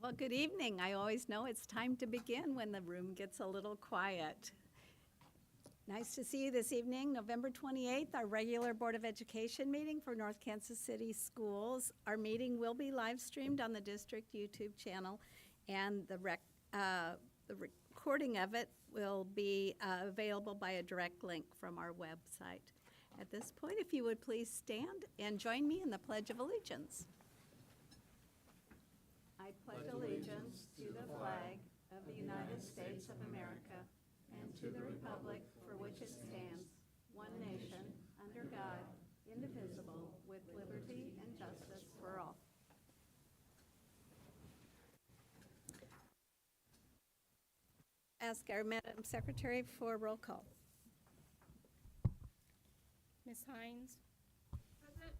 Well, good evening. I always know it's time to begin when the room gets a little quiet. Nice to see you this evening, November 28th, our regular Board of Education meeting for North Kansas City Schools. Our meeting will be live streamed on the district YouTube channel, and the recording of it will be available by a direct link from our website. At this point, if you would please stand and join me in the Pledge of Allegiance. I pledge allegiance to the flag of the United States of America and to the republic for which it stands, one nation, under God, indivisible, with liberty and justice for all. Ask our Madam Secretary for roll call. Ms. Hines? Present.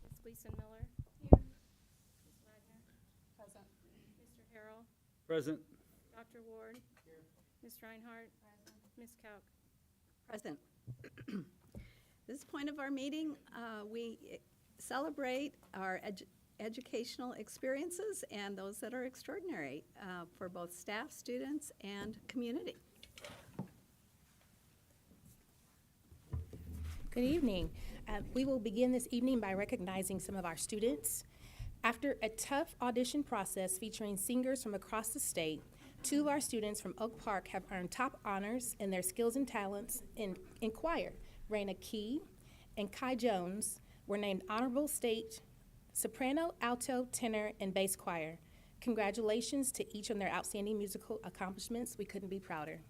Ms. Gleason Miller? Here. Ms. Wagner? Present. Mr. Harrell? Present. Dr. Ward? Here. Ms. Reinhardt? Present. Ms. Kauk? Present. This point of our meeting, we celebrate our educational experiences and those that are extraordinary for both staff, students, and community. Good evening. We will begin this evening by recognizing some of our students. After a tough audition process featuring singers from across the state, 2 of our students from Oak Park have earned top honors in their skills and talents in choir. Raina Key and Kai Jones were named Honorable State Soprano, Alto, Tenor, and Bass Choir. Congratulations to each on their outstanding musical accomplishments. We couldn't be prouder.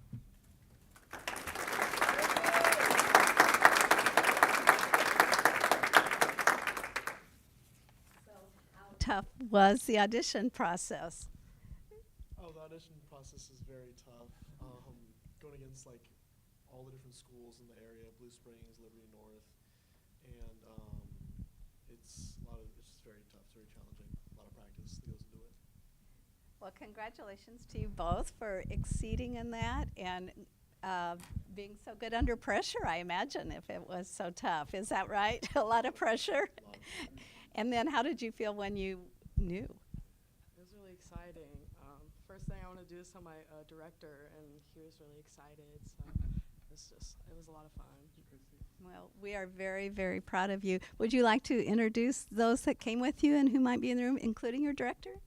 Tough was the audition process. Oh, the audition process is very tough. Going against like all the different schools in the area, Blue Springs, Liberty North, and it's just very tough. It's very challenging. A lot of practice that goes into it. Well, congratulations to you both for exceeding in that and being so good under pressure, I imagine, if it was so tough. Is that right? A lot of pressure? And then how did you feel when you knew? It was really exciting. First thing I want to do is tell my director, and he was really excited. So it was a lot of fun. Well, we are very, very proud of you. Would you like to introduce those that came with you and who might be in the room, including your director?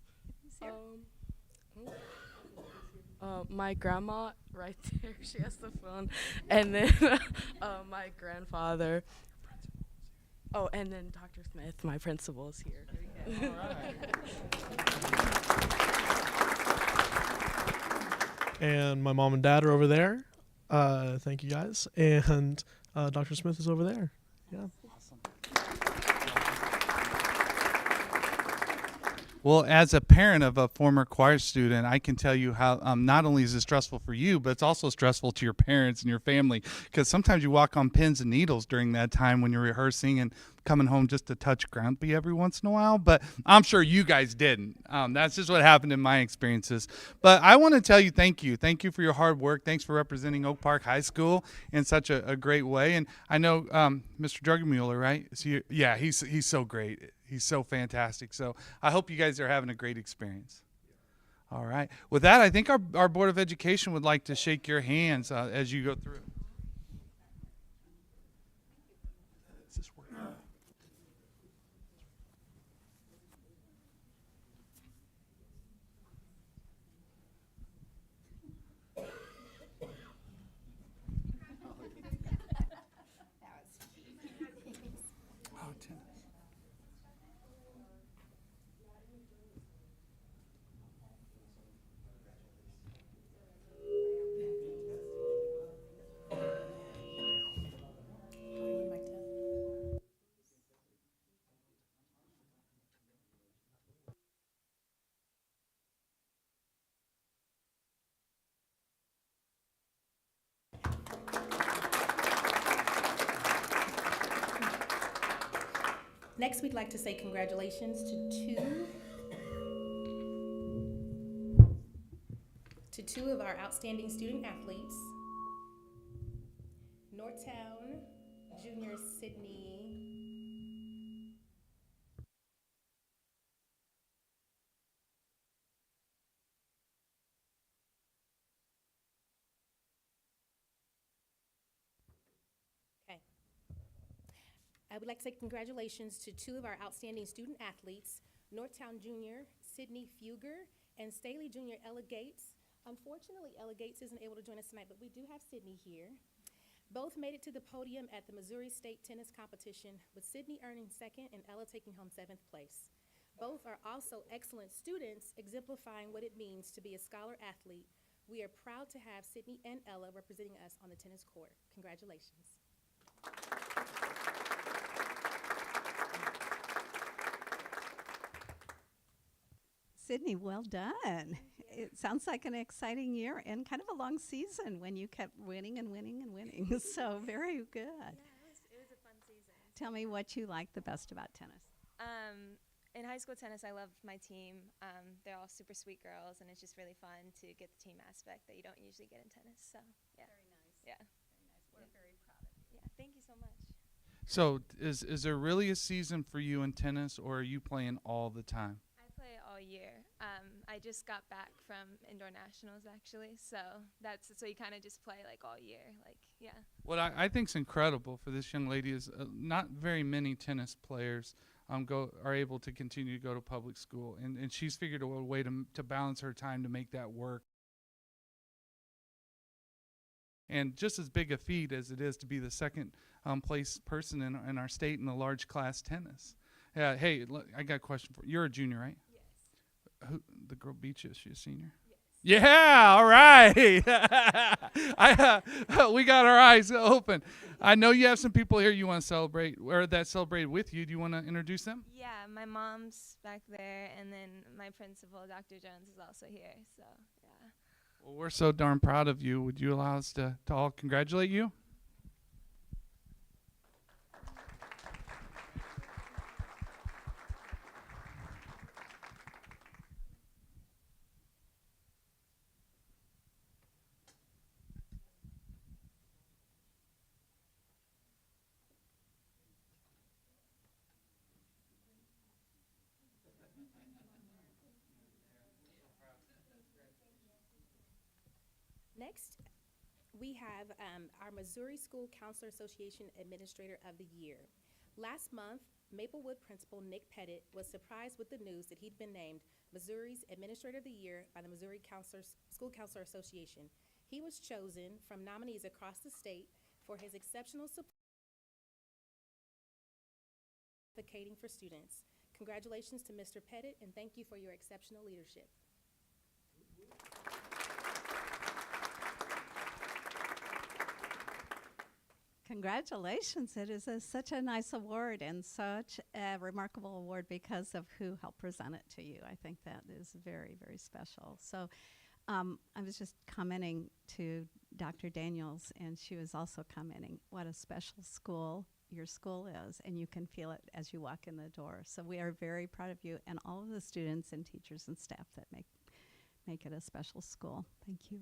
My grandma, right there, she has the phone, and then my grandfather. Oh, and then Dr. Smith, my principal, is here. All right. And my mom and dad are over there. Thank you guys. And Dr. Smith is over there. Yeah. Well, as a parent of a former choir student, I can tell you how not only is it stressful for you, but it's also stressful to your parents and your family, because sometimes you walk on pins and needles during that time when you're rehearsing and coming home just to touch grumpy every once in a while. But I'm sure you guys didn't. That's just what happened in my experiences. But I want to tell you thank you. Thank you for your hard work. Thanks for representing Oak Park High School in such a great way. And I know Mr. Drugemuller, right? Yeah, he's so great. He's so fantastic. So I hope you guys are having a great experience. All right. With that, I think our Board of Education would like to shake your hands as you go through. Is this working? Oh, tennis. Next, we'd like to say congratulations to two of our outstanding student athletes, Northtown Junior Sydney I would like to say congratulations to two of our outstanding student athletes, Northtown Junior Sydney Fugger and Staley Junior Ella Gates. Unfortunately, Ella Gates isn't able to join us tonight, but we do have Sydney here. Both made it to the podium at the Missouri State Tennis Competition, with Sydney earning second and Ella taking home 7th place. Both are also excellent students, exemplifying what it means to be a scholar athlete. We are proud to have Sydney and Ella representing us on the tennis court. Congratulations. Sydney, well done. It sounds like an exciting year and kind of a long season when you kept winning and winning and winning. So very good. Yeah, it was a fun season. Tell me what you like the best about tennis. In high school tennis, I loved my team. They're all super sweet girls, and it's just really fun to get the team aspect that you don't usually get in tennis. So, yeah. Very nice. Yeah. Very nice. We're very proud of you. Yeah, thank you so much. So is there really a season for you in tennis, or are you playing all the time? I play all year. I just got back from indoor nationals, actually. So you kind of just play like all year. Like, yeah. What I think is incredible for this young lady is not very many tennis players are able to continue to go to public school, and she's figured a way to balance her time to make that work. And just as big a feat as it is to be the second place person in our state in the large class tennis. Hey, look, I got a question for you. You're a junior, right? Yes. The girl beat you. Is she a senior? Yes. Yeah, all right. We got our eyes open. I know you have some people here you want to celebrate, or that celebrate with you. Do you want to introduce them? Yeah, my mom's back there, and then my principal, Dr. Jones, is also here. So, yeah. Well, we're so darn proud of you. Would you allow us to all congratulate you? Next, we have our Missouri School Counselor Association Administrator of the Year. Last month, Maplewood Principal Nick Pettit was surprised with the news that he'd been named Missouri's Administrator of the Year by the Missouri School Counselor Association. He was chosen from nominees across the state for his exceptional support advocating for students. Congratulations to Mr. Pettit, and thank you for your exceptional leadership. Congratulations. It is such a nice award and such a remarkable award because of who helped present it to you. I think that is very, very special. So I was just commenting to Dr. Daniels, and she was also commenting what a special school your school is, and you can feel it as you walk in the door. So we are very proud of you and all of the students and teachers and staff that make it a special school. Thank you.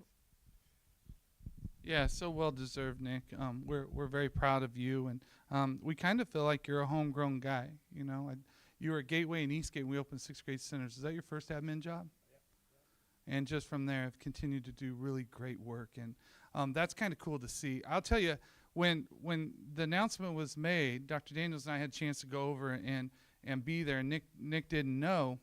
Yeah, so well deserved, Nick. We're very proud of you, and we kind of feel like you're a homegrown guy. You know, you were at Gateway and Eastgate. We opened 6th grade centers. Is that your first admin job? Yeah. And just from there, I've continued to do really great work, and that's kind of cool to see. I'll tell you, when the announcement was made, Dr. Daniels and I had a chance to go over and be there. Nick didn't know,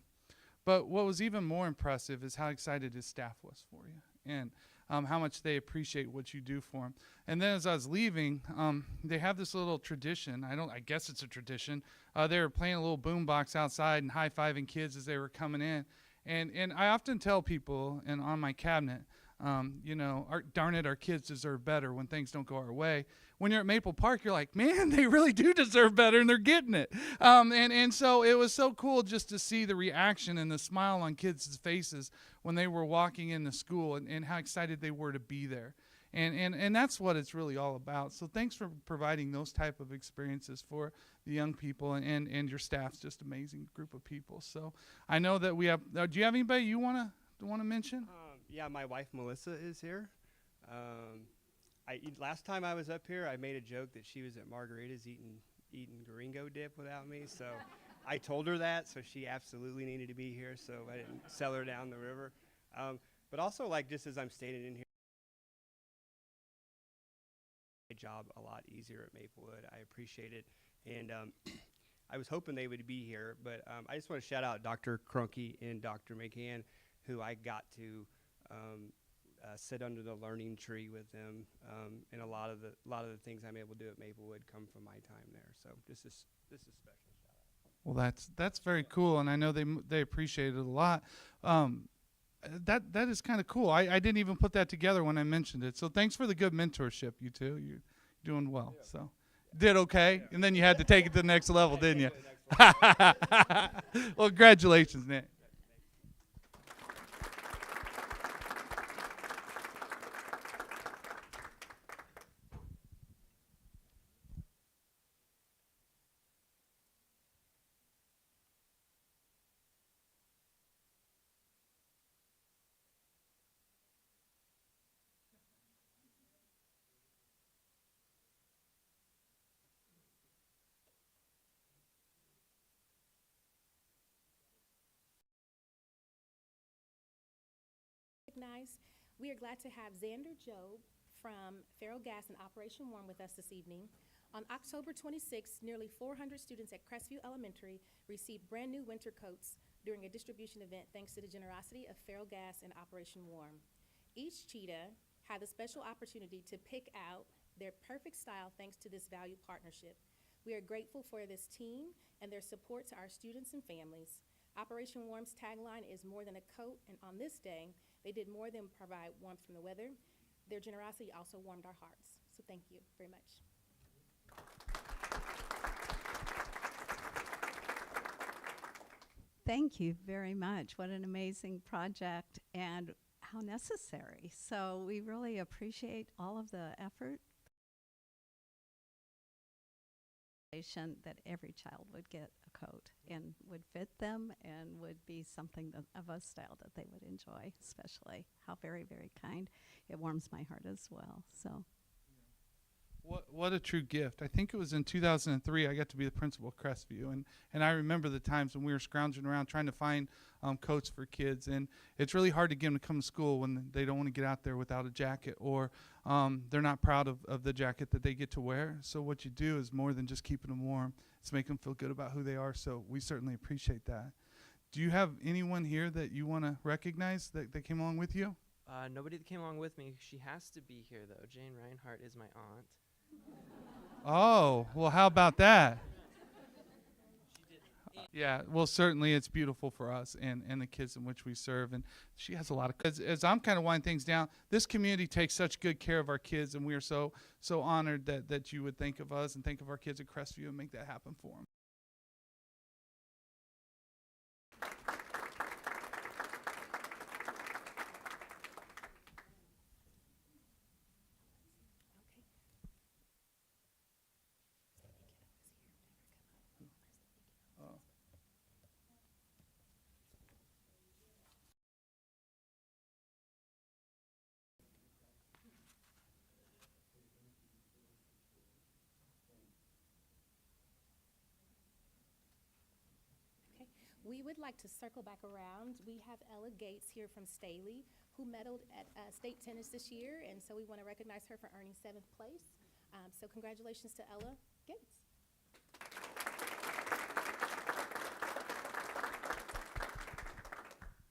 but what was even more impressive is how excited his staff was for you, and how much they appreciate what you do for them. And then as I was leaving, they have this little tradition. I guess it's a tradition. They were playing a little boombox outside and high-fiving kids as they were coming in. And I often tell people, and on my cabinet, darn it, our kids deserve better when things don't go our way. When you're at Maple Park, you're like, man, they really do deserve better, and they're getting it. And so it was so cool just to see the reaction and the smile on kids' faces when they were walking into school, and how excited they were to be there. And that's what it's really all about. So thanks for providing those type of experiences for the young people, and your staff's just amazing group of people. So I know that we have, do you have anybody you want to mention? Yeah, my wife Melissa is here. Last time I was up here, I made a joke that she was at Margarita's eating Gringo dip without me. So I told her that, so she absolutely needed to be here. So I didn't sell her down the river. But also, like, just as I'm stating in here, my job a lot easier at Maplewood. I appreciate it, And I was hoping they would be here, but I just want to shout out Dr. Cronky and Dr. McCann, who I got to sit under the learning tree with them, and a lot of the things I'm able to do at Maplewood come from my time there. So this is special. Shout out. Well, that's very cool, and I know they appreciate it a lot. That is kind of cool. I didn't even put that together when I mentioned it. So thanks for the good mentorship, you two. You're doing well. So did okay, and then you had to take it to the next level, didn't you? Well, congratulations, Nick. We are glad to have Xander Job from Faro Gas and Operation Warm with us this evening. On October 26th, nearly 400 students at Crestview Elementary received brand new winter coats during a distribution event thanks to the generosity of Faro Gas and Operation Warm. Each cheetah had the special opportunity to pick out their perfect style thanks to this valued partnership. We are grateful for this team and their support to our students and families. Operation Warm's tagline is more than a coat, and on this day, they did more than provide warmth from the weather. Their generosity also warmed our hearts. So thank you very much. Thank you very much. What an amazing project and how necessary. So we really appreciate all of the effort that every child would get a coat and would fit them and would be something of a style that they would enjoy, especially. How very, very kind. It warms my heart as well. So. What a true gift. I think it was in 2003 I got to be the principal of Crestview, and I remember the times when we were scrounging around trying to find coats for kids, and it's really hard to get them to come to school when they don't want to get out there without a jacket, or they're not proud of the jacket that they get to wear. So what you do is more than just keeping them warm. It's making them feel good about who they are, so we certainly appreciate that. Do you have anyone here that you want to recognize that came along with you? Nobody that came along with me. She has to be here, though. Jane Reinhardt is my aunt. Oh, well, how about that? Yeah, well, certainly it's beautiful for us and the kids in which we serve. And she has a lot of, as I'm kind of winding things down, this community takes such good care of our kids, and we are so honored that you would think of us and think of our kids at Crestview and make that happen for them. We would like to circle back around. We have Ella Gates here from Staley, who medaled at state tennis this year, and so we want to recognize her for earning 7th place. So congratulations to Ella Gates.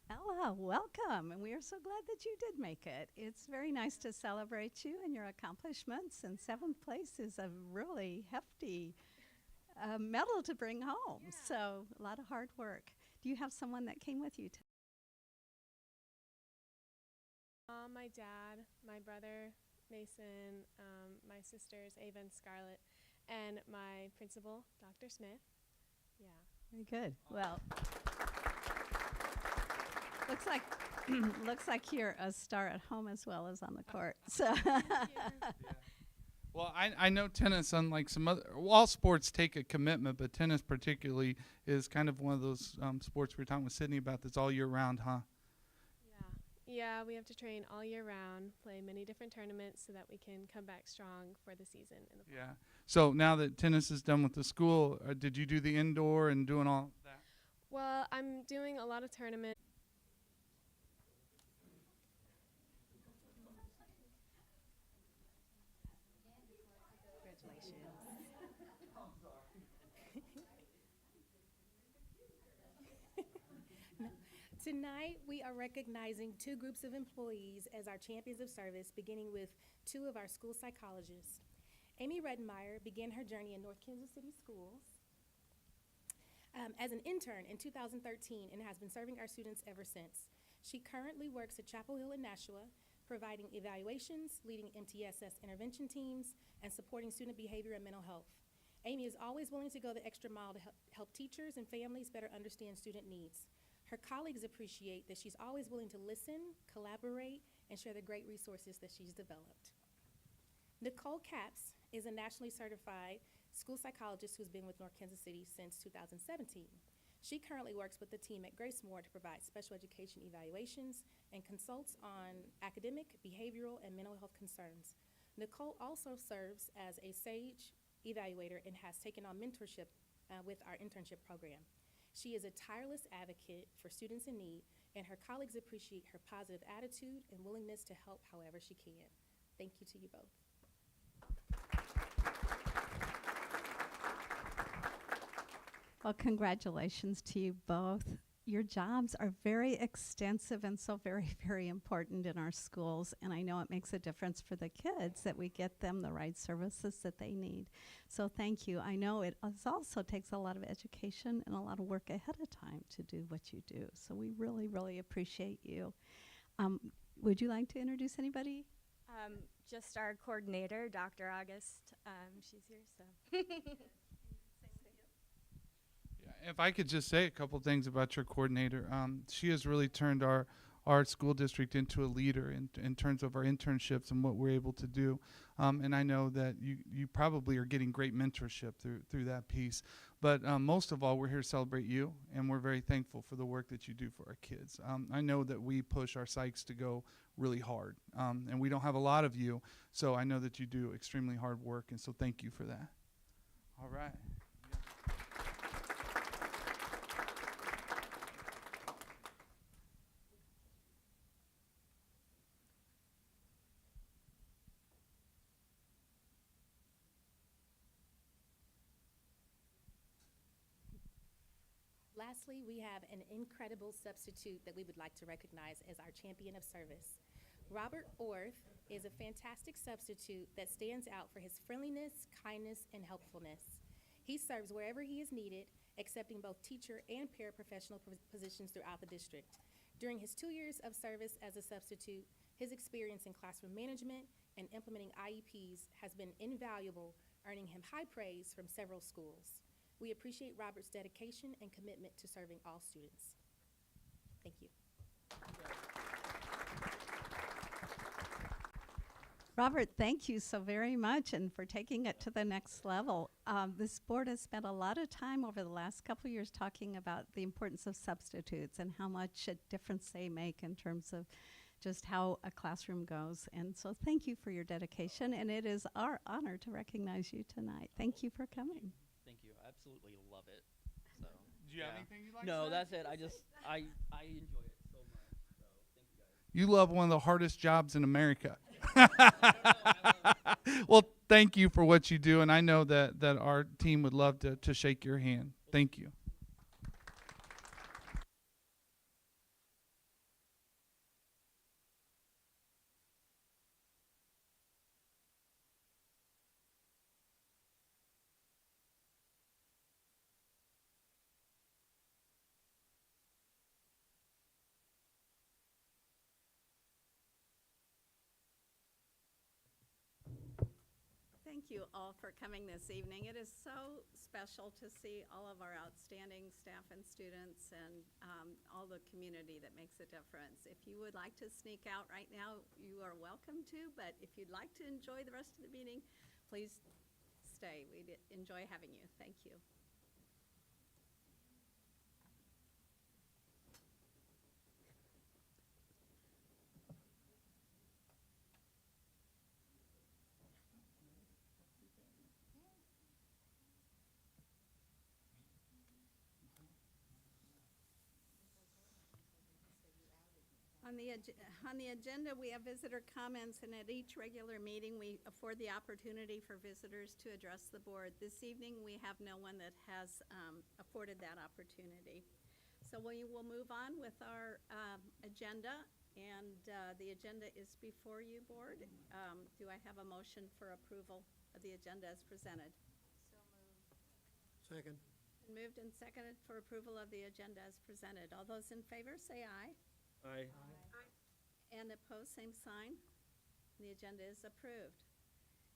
Ella, welcome, and we are so glad that you did make it. It's very nice to celebrate you and your accomplishments, and 7th place is a really hefty medal to bring home. Yeah. So a lot of hard work. Do you have someone that came with you? My dad, my brother Mason, my sisters Ava and Scarlett, and my principal, Dr. Smith. Yeah. Very good. Well, looks like you're a star at home as well as on the court. So. Yeah. Well, I know tennis, unlike some other, all sports take a commitment, but tennis particularly is kind of one of those sports we were talking with Sydney about that's all year round, huh? Yeah, we have to train all year round, play many different tournaments so that we can come back strong for the season in the fall. Yeah. So now that tennis is done with the school, did you do the indoor and doing all that? Well, I'm doing a lot of tournaments. Tonight, we are recognizing two groups of employees as our champions of service, beginning with two of our school psychologists. Amy Redenmeyer began her journey in North Kansas City schools as an intern in 2013 and has been serving our students ever since. She currently works at Chapel Hill in Nashua, providing evaluations, leading MTSS intervention teams, and supporting student behavior and mental health. Amy is always willing to go the extra mile to help teachers and families better understand student needs. Her colleagues appreciate that she's always willing to listen, collaborate, and share the great resources that she's developed. Nicole Capps is a nationally certified school psychologist who's been with North Kansas City since 2017. She currently works with the team at Grace Moore to provide special education evaluations and consults on academic, behavioral, and mental health concerns. Nicole also serves as a SAGE evaluator and has taken on mentorship with our internship program. She is a tireless advocate for students in need, and her colleagues appreciate her positive attitude and willingness to help however she can. Thank you to you both. Well, congratulations to you both. Your jobs are very extensive and so very, very important in our schools. And I know it makes a difference for the kids that we get them the right services that they need. So thank you. I know it also takes a lot of education and a lot of work ahead of time to do what you do. So we really, really appreciate you. Would you like to introduce anybody? Just our coordinator, Dr. August. She's here, so. If I could just say a couple things about your coordinator, she has really turned our school district into a leader in terms of our internships and what we're able to do. And I know that you probably are getting great mentorship through that piece. But most of all, we're here to celebrate you, and we're very thankful for the work that you do for our kids. I know that we push our psychs to go really hard, and we don't have a lot of you, so I know that you do extremely hard work, and so thank you for that. All right. Lastly, we have an incredible substitute that we would like to recognize as our champion of service. Robert Orth is a fantastic substitute that stands out for his friendliness, kindness, and helpfulness. He serves wherever he is needed, accepting both teacher and paraprofessional positions throughout the district. During his 2 years of service as a substitute, his experience in classroom management and implementing IEPs has been invaluable, earning him high praise from several schools. We appreciate Robert's dedication and commitment to serving all students. Thank you. Robert, thank you so very much and for taking it to the next level. This board has spent a lot of time over the last couple of years talking about the importance of substitutes and how much a difference they make in terms of just how a classroom goes. And so thank you for your dedication, and it is our honor to recognize you tonight. Thank you for coming. Thank you. I absolutely love it. So. Do you have anything you'd like No, to say? that's it. I enjoy it so much. So thank you guys. You love one of the hardest jobs in America. Well, thank you for what you do, and I know that our team would love to shake your hand. Thank you. Thank you all for coming this evening. It is so special to see all of our outstanding staff and students and all the community that makes a difference. If you would like to sneak out right now, you are welcome to, but if you'd like to enjoy the rest of the meeting, please stay. We'd enjoy having you. Thank you. On the agenda, we have visitor comments, and at each regular meeting, we afford the opportunity for visitors to address the board. This evening, we have no one that has afforded that opportunity. So we will move on with our agenda, and the agenda is before you, Board. Do I have a motion for approval of the agenda as presented? Second. Moved and seconded for approval of the agenda as presented. All those in favor, say aye. Aye. And opposed, same sign. The agenda is approved.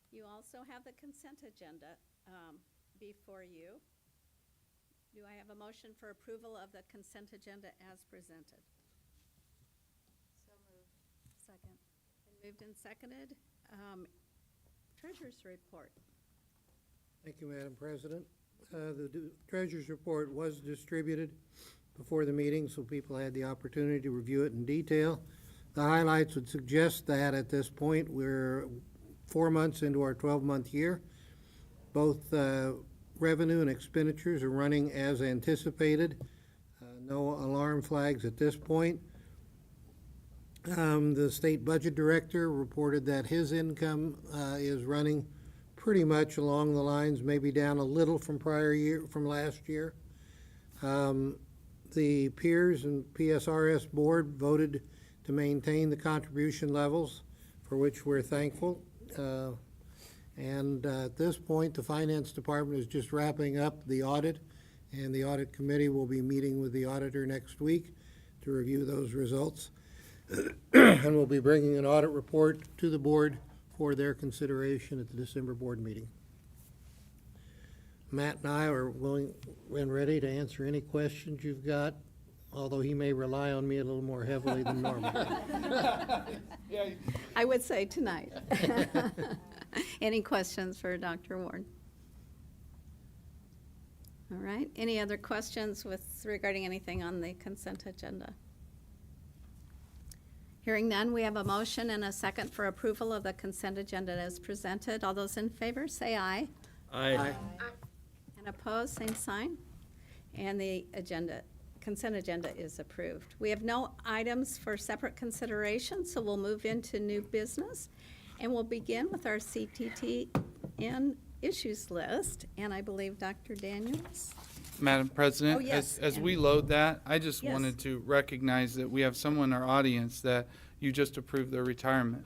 You also have the consent agenda before you. Do I have a motion for approval of the consent agenda as presented? So moved. Second. Moved and seconded. Treasurer's report. Thank you, Madam President. The Treasurer's report was distributed before the meeting, so people had the opportunity to review it in detail. The highlights would suggest that at this point, we're 4 months into our 12-month year. Both revenue and expenditures are running as anticipated. No alarm flags at this point. The state budget director reported that his income is running pretty much along the lines, maybe down a little from last year. The peers and PSRS board voted to maintain the contribution levels, for which we're thankful. And at this point, the finance department is just wrapping up the audit, and the audit committee will be meeting with the auditor next week to review those results. And we'll be bringing an audit report to the board for their consideration at the December board meeting. Matt and I are willing and ready to answer any questions you've got, although he may rely on me a little more heavily than normal. I would say tonight. Any questions for Dr. Ward? All right. Any other questions regarding anything on the consent agenda? Hearing none, we have a motion and a second for approval of the consent agenda as presented. All those in favor, say aye. Aye. And opposed, same sign. And the consent agenda is approved. We have no items for separate consideration, so we'll move into new business. And we'll begin with our CTTN issues list. And I believe Dr. Daniels. Madam President, Oh, yes, as and- we load that, I just Yes. wanted to recognize that we have someone in our audience that you just approved their retirement.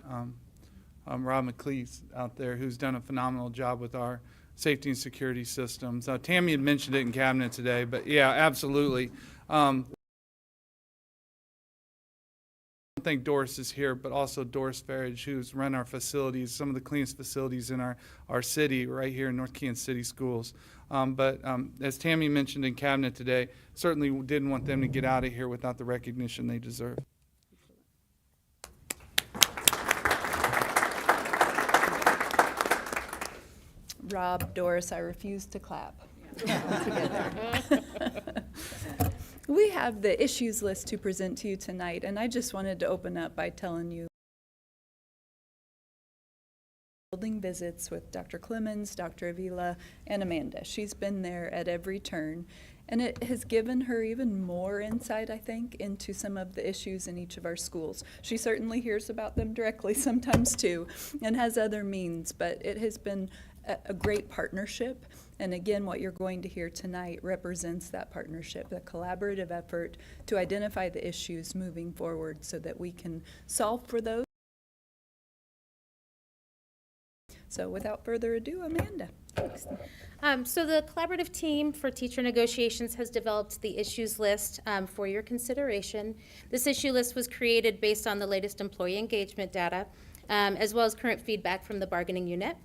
Rob McLeese out there, who's done a phenomenal job with our safety and security systems. Tammy had mentioned it in cabinet today, but yeah, absolutely. I think Doris is here, but also Doris Farage, who's run our facilities, some of the cleanest facilities in our city, right here in North Kansas City Schools. But as Tammy mentioned in cabinet today, certainly didn't want them to get out of here without the recognition they deserve. Rob, Doris, I refuse to clap. We have the issues list to present to you tonight, and I just wanted to open up by telling you building visits with Dr. Clemens, Dr. Avila, and Amanda. She's been there at every turn, and it has given her even more insight, I think, into some of the issues in each of our schools. She certainly hears about them directly sometimes too, and has other means, but it has been a great partnership. And again, what you're going to hear tonight represents that partnership, the collaborative effort to identify the issues moving forward so that we can solve for those. So without further ado, Amanda. So the collaborative team for teacher negotiations has developed the issues list for your consideration. This issue list was created based on the latest employee engagement data, as well as current feedback from the bargaining unit.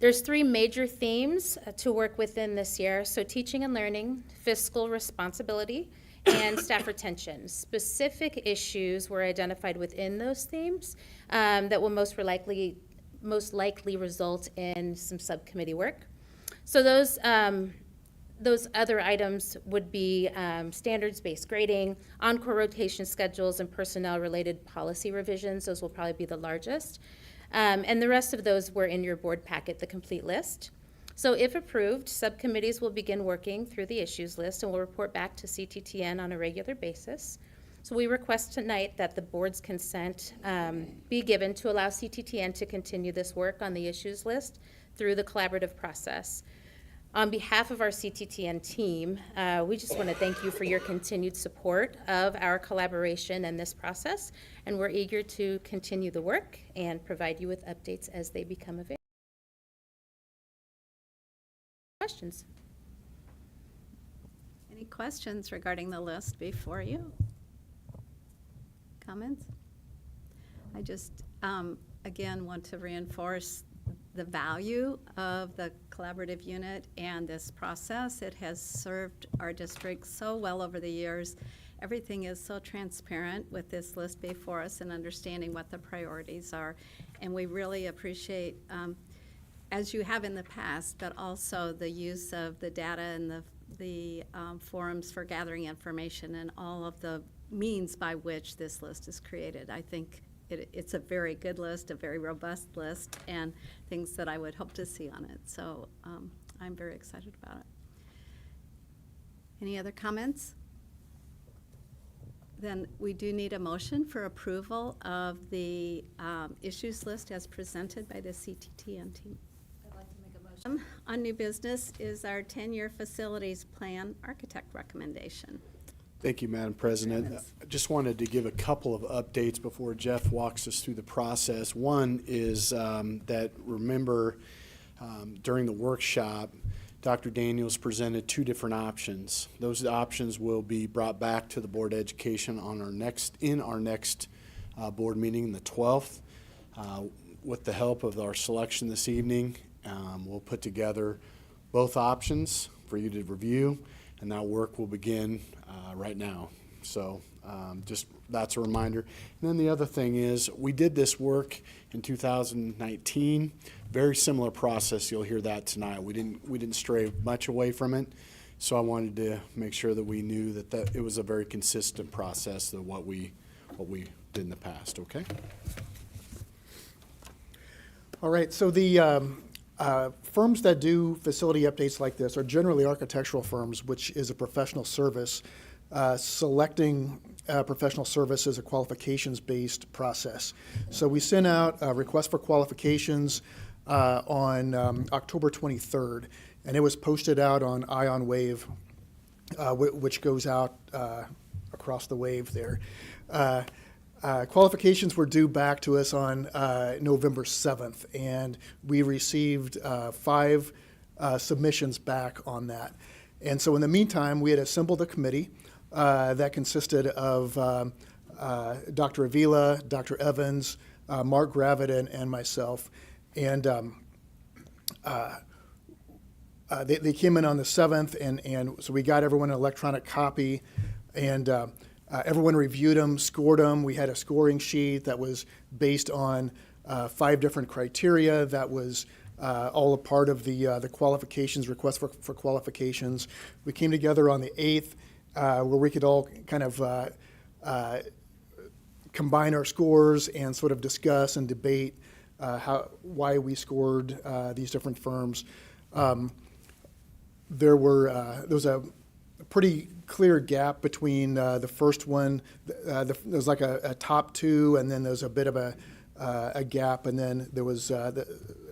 There's 3 major themes to work within this year. So teaching and learning, fiscal responsibility, and staff retention. Specific issues were identified within those themes that will most likely result in some subcommittee work. So those other items would be standards-based grading, encore rotation schedules, and personnel-related policy revisions. Those will probably be the largest. And the rest of those were in your board packet, the complete list. So if approved, subcommittees will begin working through the issues list and will report back to CTTN on a regular basis. So we request tonight that the board's consent be given to allow CTTN to continue this work on the issues list through the collaborative process. On behalf of our CTTN team, we just want to thank you for your continued support of our collaboration and this process, and we're eager to continue the work and provide you with updates as they become available. Questions? Any questions regarding the list before you? Comments? I just, again, want to reinforce the value of the collaborative unit and this process. It has served our district so well over the years. Everything is so transparent with this list before us and understanding what the priorities are. And we really appreciate, as you have in the past, but also the use of the data and the forums for gathering information and all of the means by which this list is created. I think it's a very good list, a very robust list, and things that I would hope to see on it. So I'm very excited about it. Any other comments? Then we do need a motion for approval of the issues list as presented by the CTTN team. I'd like to make a motion. On new business is our 10-year facilities plan architect recommendation. Thank you, Madam President. I just wanted to give a couple of updates before Jeff walks us through the process. One is that, remember, during the workshop, Dr. Daniels presented two different options. Those options will be brought back to the Board of Education on our next board meeting, the 12th. With the help of our selection this evening, we'll put together both options for you to review, and that work will begin right now. So just that's a reminder. And then the other thing is we did this work in 2019. Very similar process. You'll hear that tonight. We didn't stray much away from it. So I wanted to make sure that we knew that it was a very consistent process of what we did in the past. Okay. All right. So the firms that do facility updates like this are generally architectural firms, which is a professional service. Selecting professional service is a qualifications-based process. So we sent out a request for qualifications on October 23rd, and it was posted out on Ion Wave, which goes out across the wave there. Qualifications were due back to us on November 7th, and we received 5 submissions back on that. And so in the meantime, we had assembled a committee that consisted of Dr. Avila, Dr. Evans, Mark Gravitt, and myself. And they came in on the 7th, and so we got everyone an electronic copy, and everyone reviewed them, scored them. We had a scoring sheet that was based on 5 different criteria that was all a part of the qualifications, request for qualifications. We came together on the 8th where we could all kind of combine our scores and sort of discuss and debate why we scored these different firms. There was a pretty clear gap between the first one. There was like a top 2, and then there's a bit of a gap, and then there was a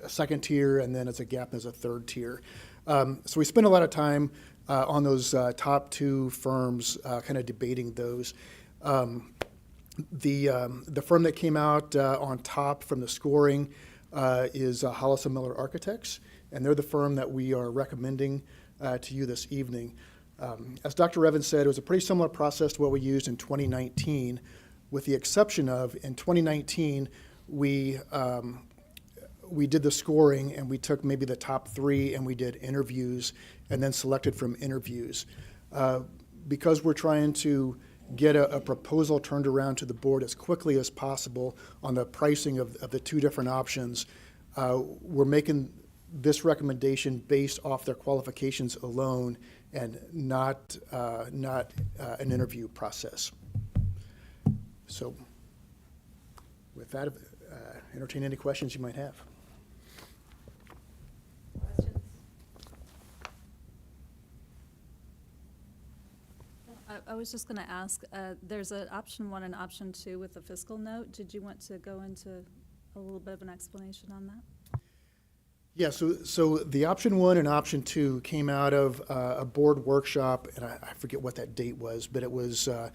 second tier, and then there's a gap, and there's a third tier. So we spent a lot of time on those top 2 firms, kind of debating those. The firm that came out on top from the scoring is Hollis & Miller Architects, and they're the firm that we are recommending to you this evening. As Dr. Evans said, it was a pretty similar process to what we used in 2019, with the exception of in 2019, we did the scoring and we took maybe the top 3 and we did interviews and then selected from interviews. Because we're trying to get a proposal turned around to the board as quickly as possible on the pricing of the 2 different options, we're making this recommendation based off their qualifications alone and not an interview process. So with that, entertain any questions you might have. Questions? I was just going to ask, there's an option 1 and option 2 with the fiscal note. Did you want to go into a little bit of an explanation on that? Yeah, so the option 1 and option 2 came out of a board workshop, and I forget what that date was, but it was, I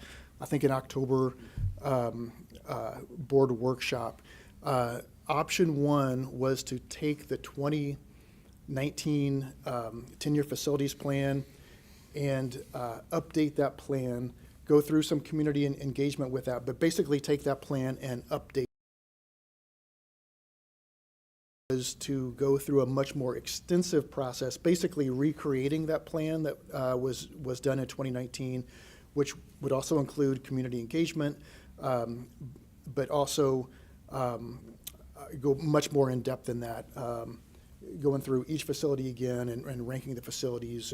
think, an October board workshop. Option 1 was to take the 2019 10-year facilities plan and update that plan, go through some community engagement with that, but basically take that plan and update. Was to go through a much more extensive process, basically recreating that plan that was done in 2019, which would also include community engagement, but also go much more in depth than that, going through each facility again and ranking the facilities,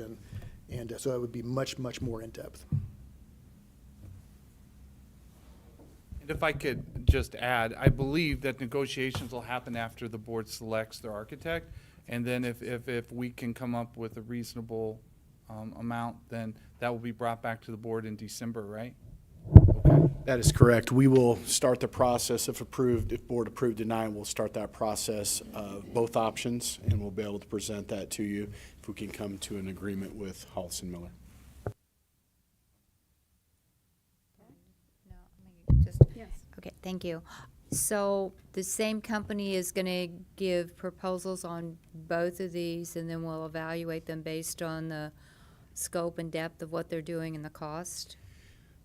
and so it would be much more in depth. If I could just add, I believe that negotiations will happen after the board selects their architect, and then if we can come up with a reasonable amount, then that will be brought back to the board in December, right? Okay. That is correct. We will start the process if approved, if board approved tonight, we'll start that process of both options, and we'll be able to present that to you if we can come to an agreement with Hollis and Miller. Okay, thank you. So the same company is going to give proposals on both of these, and then we'll evaluate them based on the scope and depth of what they're doing and the cost?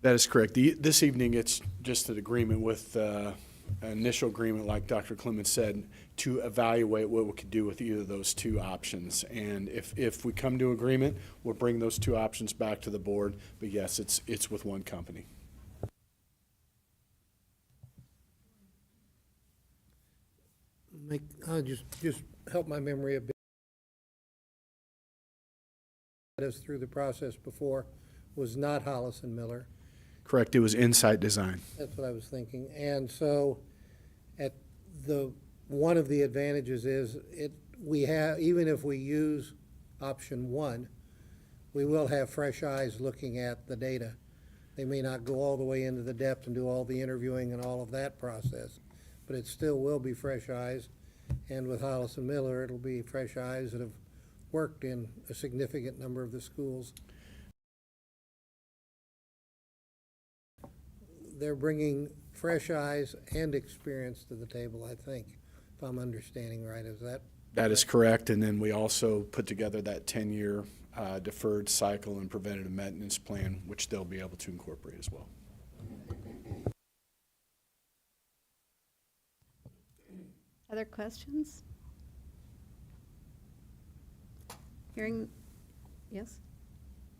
That is correct. This evening, it's just an agreement with, an initial agreement, like Dr. Clemens said, to evaluate what we could do with either of those two options. And if we come to agreement, we'll bring those two options back to the board. But yes, it's with one company. Just help my memory a bit. Us through the process before was not Hollis and Miller. Correct. It was Insight Design. That's what I was thinking. And so one of the advantages is we have, even if we use option 1, we will have fresh eyes looking at the data. They may not go all the way into the depth and do all the interviewing and all of that process, but it still will be fresh eyes. And with Hollis and Miller, it'll be fresh eyes that have worked in a significant number of the schools. They're bringing fresh eyes and experience to the table, I think, if I'm understanding right. Is that? That is correct. And then we also put together that 10-year deferred cycle and preventative maintenance plan, which they'll be able to incorporate as well. Other questions? Yes?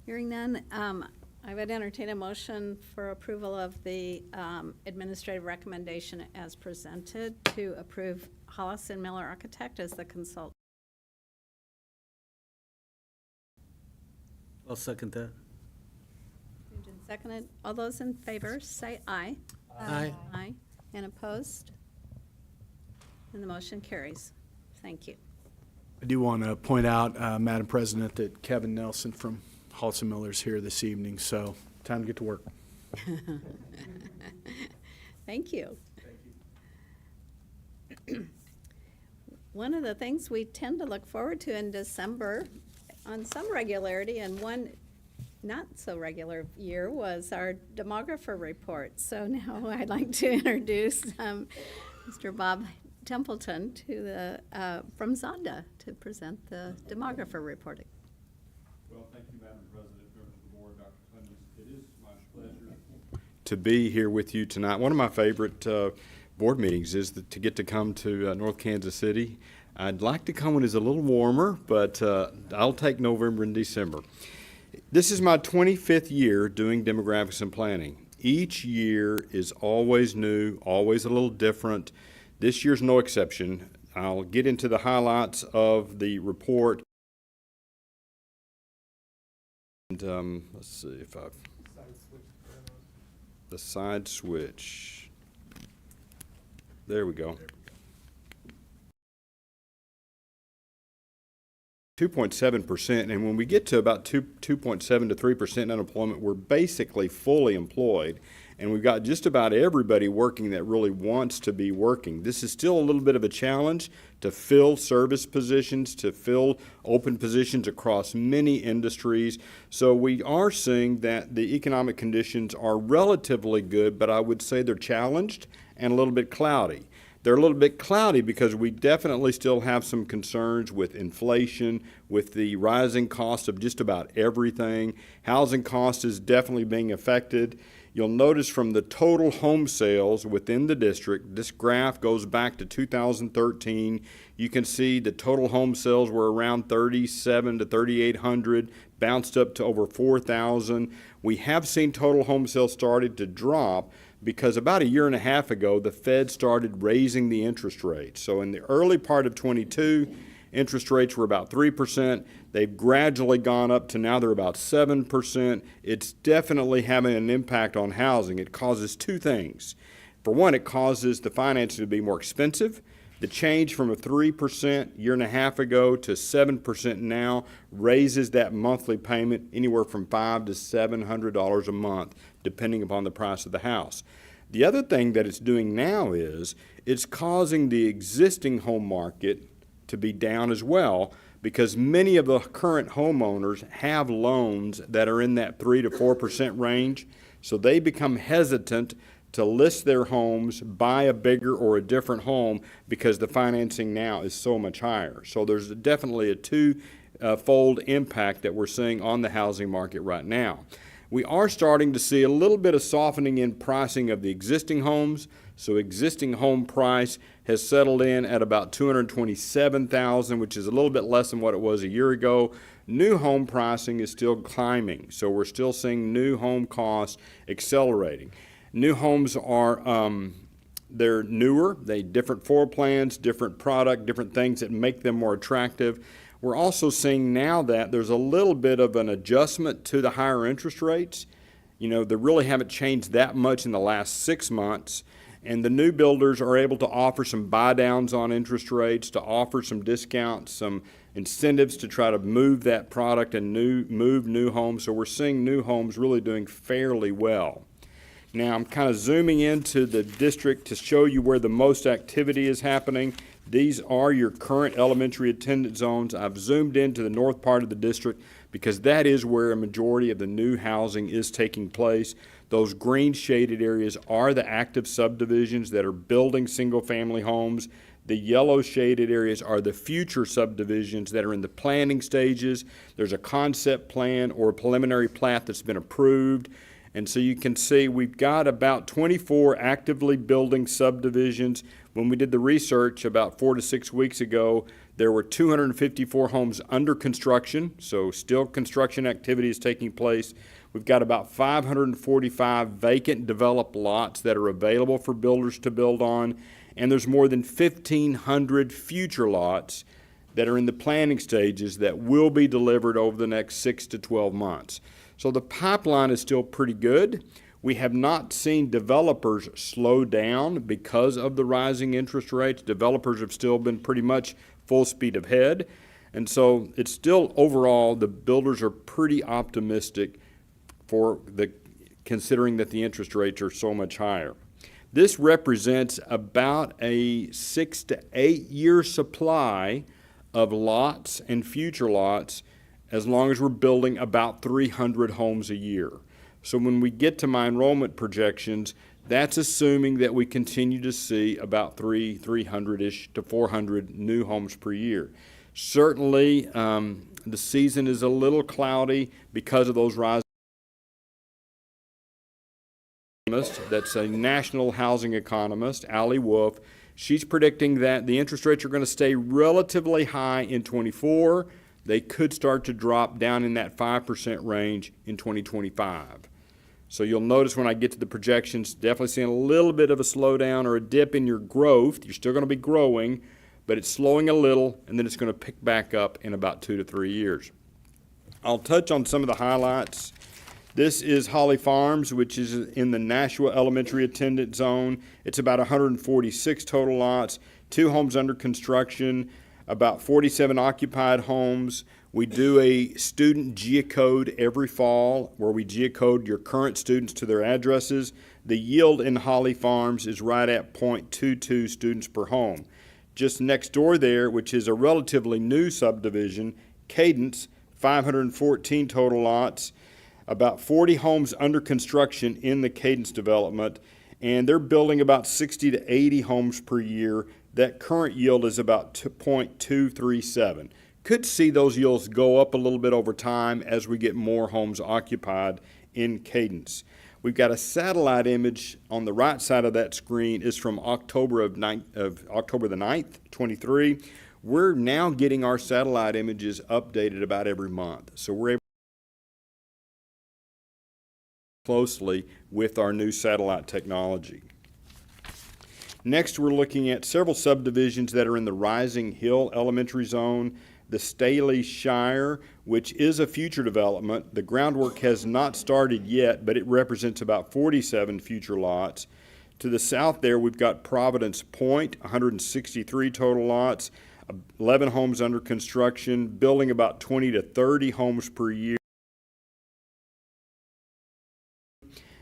Hearing none, I would entertain a motion for approval of the administrative recommendation as presented to approve Hollis and Miller Architect as the consultant. I'll second that. Moved and seconded. All those in favor, say aye. Aye. Aye. And opposed? And the motion carries. Thank you. I do want to point out, Madam President, that Kevin Nelson from Hollis and Miller is here this evening, so time to get to work. Thank you. One of the things we tend to look forward to in December on some regularity, and one not so regular year, was our demographer report. So now I'd like to introduce Mr. Bob Templeton from Zonda to present the demographer report. Well, thank you, Madam President, members of the board, Dr. Clemens. It is my pleasure to be here with you tonight. One of my favorite board meetings is to get to come to North Kansas City. I'd like to come when it's a little warmer, but I'll take November and December. This is my 25th year doing demographics and planning. Each year is always new, always a little different. This year's no exception. I'll get into the highlights of the report. And let's see if I've the side switch. There we go. 2.7%, and when we get to about 2.7 to 3% unemployment, we're basically fully employed. and we've got just about everybody working that really wants to be working. This is still a little bit of a challenge to fill service positions, to fill open positions across many industries. So we are seeing that the economic conditions are relatively good, but I would say they're challenged and a little bit cloudy. They're a little bit cloudy because we definitely still have some concerns with inflation, with the rising cost of just about everything. Housing cost is definitely being affected. You'll notice from the total home sales within the district, this graph goes back to 2013. You can see the total home sales were around 3,700 to 3,800, bounced up to over 4,000. We have seen total home sales started to drop because about a year and a half ago, the Fed started raising the interest rates. So in the early part of 22, interest rates were about 3%. They've gradually gone up to now they're about 7%. It's definitely having an impact on housing. It causes two things. For one, it causes the financing to be more expensive. The change from a 3% year and a half ago to 7% now raises that monthly payment anywhere from $500 to $700 a month, depending upon the price of the house. The other thing that it's doing now is it's causing the existing home market to be down as well, because many of the current homeowners have loans that are in that 3 to 4% range, so they become hesitant to list their homes, buy a bigger or a different home because the financing now is so much higher. So there's definitely a two-fold impact that we're seeing on the housing market right now. We are starting to see a little bit of softening in pricing of the existing homes. So existing home price has settled in at about $227,000, which is a little bit less than what it was a year ago. New home pricing is still climbing, so we're still seeing new home costs accelerating. New homes are they're newer, they different floor plans, different product, different things that make them more attractive. We're also seeing now that there's a little bit of an adjustment to the higher interest rates. You know, they really haven't changed that much in the last 6 months. And the new builders are able to offer some buy downs on interest rates, to offer some discounts, some incentives to try to move that product and move new homes. So we're seeing new homes really doing fairly well. Now I'm kind of zooming into the district to show you where the most activity is happening. These are your current elementary attendance zones. I've zoomed into the north part of the district because that is where a majority of the new housing is taking place. Those green shaded areas are the active subdivisions that are building single-family homes. The yellow shaded areas are the future subdivisions that are in the planning stages. There's a concept plan or a preliminary plat that's been approved. And so you can see we've got about 24 actively building subdivisions. When we did the research about 4 to 6 weeks ago, there were 254 homes under construction, so still construction activity is taking place. We've got about 545 vacant developed lots that are available for builders to build on, and there's more than 1,500 future lots that are in the planning stages that will be delivered over the next 6 to 12 months. So the pipeline is still pretty good. We have not seen developers slow down because of the rising interest rates. Developers have still been pretty much full speed ahead. And so it's still overall, the builders are pretty optimistic considering that the interest rates are so much higher. This represents about a 6 to 8 year supply of lots and future lots as long as we're building about 300 homes a year. So when we get to my enrollment projections, that's assuming that we continue to see about 300-ish to 400 new homes per year. Certainly, the season is a little cloudy because of those rising. That's a national housing economist, Allie Wolf. She's predicting that the interest rates are going to stay relatively high in 24. They could start to drop down in that 5% range in 2025. So you'll notice when I get to the projections, definitely seeing a little bit of a slowdown or a dip in your growth. You're still going to be growing, but it's slowing a little, and then it's going to pick back up in about 2 to 3 years. I'll touch on some of the highlights. This is Holly Farms, which is in the Nashua Elementary Attendance Zone. It's about 146 total lots, 2 homes under construction, about 47 occupied homes. We do a student geocode every fall where we geocode your current students to their addresses. The yield in Holly Farms is right at 0.22 students per home. Just next door there, which is a relatively new subdivision, Cadence, 514 total lots, about 40 homes under construction in the Cadence development, and they're building about 60 to 80 homes per year. That current yield is about 0.237. Could see those yields go up a little bit over time as we get more homes occupied in Cadence. We've got a satellite image on the right side of that screen is from October the 9th, 23. We're now getting our satellite images updated about every month. So we're able to work closely with our new satellite technology. Next, we're looking at several subdivisions that are in the Rising Hill Elementary Zone. The Staley Shire, which is a future development. The groundwork has not started yet, but it represents about 47 future lots. To the south there, we've got Providence Point, 163 total lots, 11 homes under construction, building about 20 to 30 homes per year.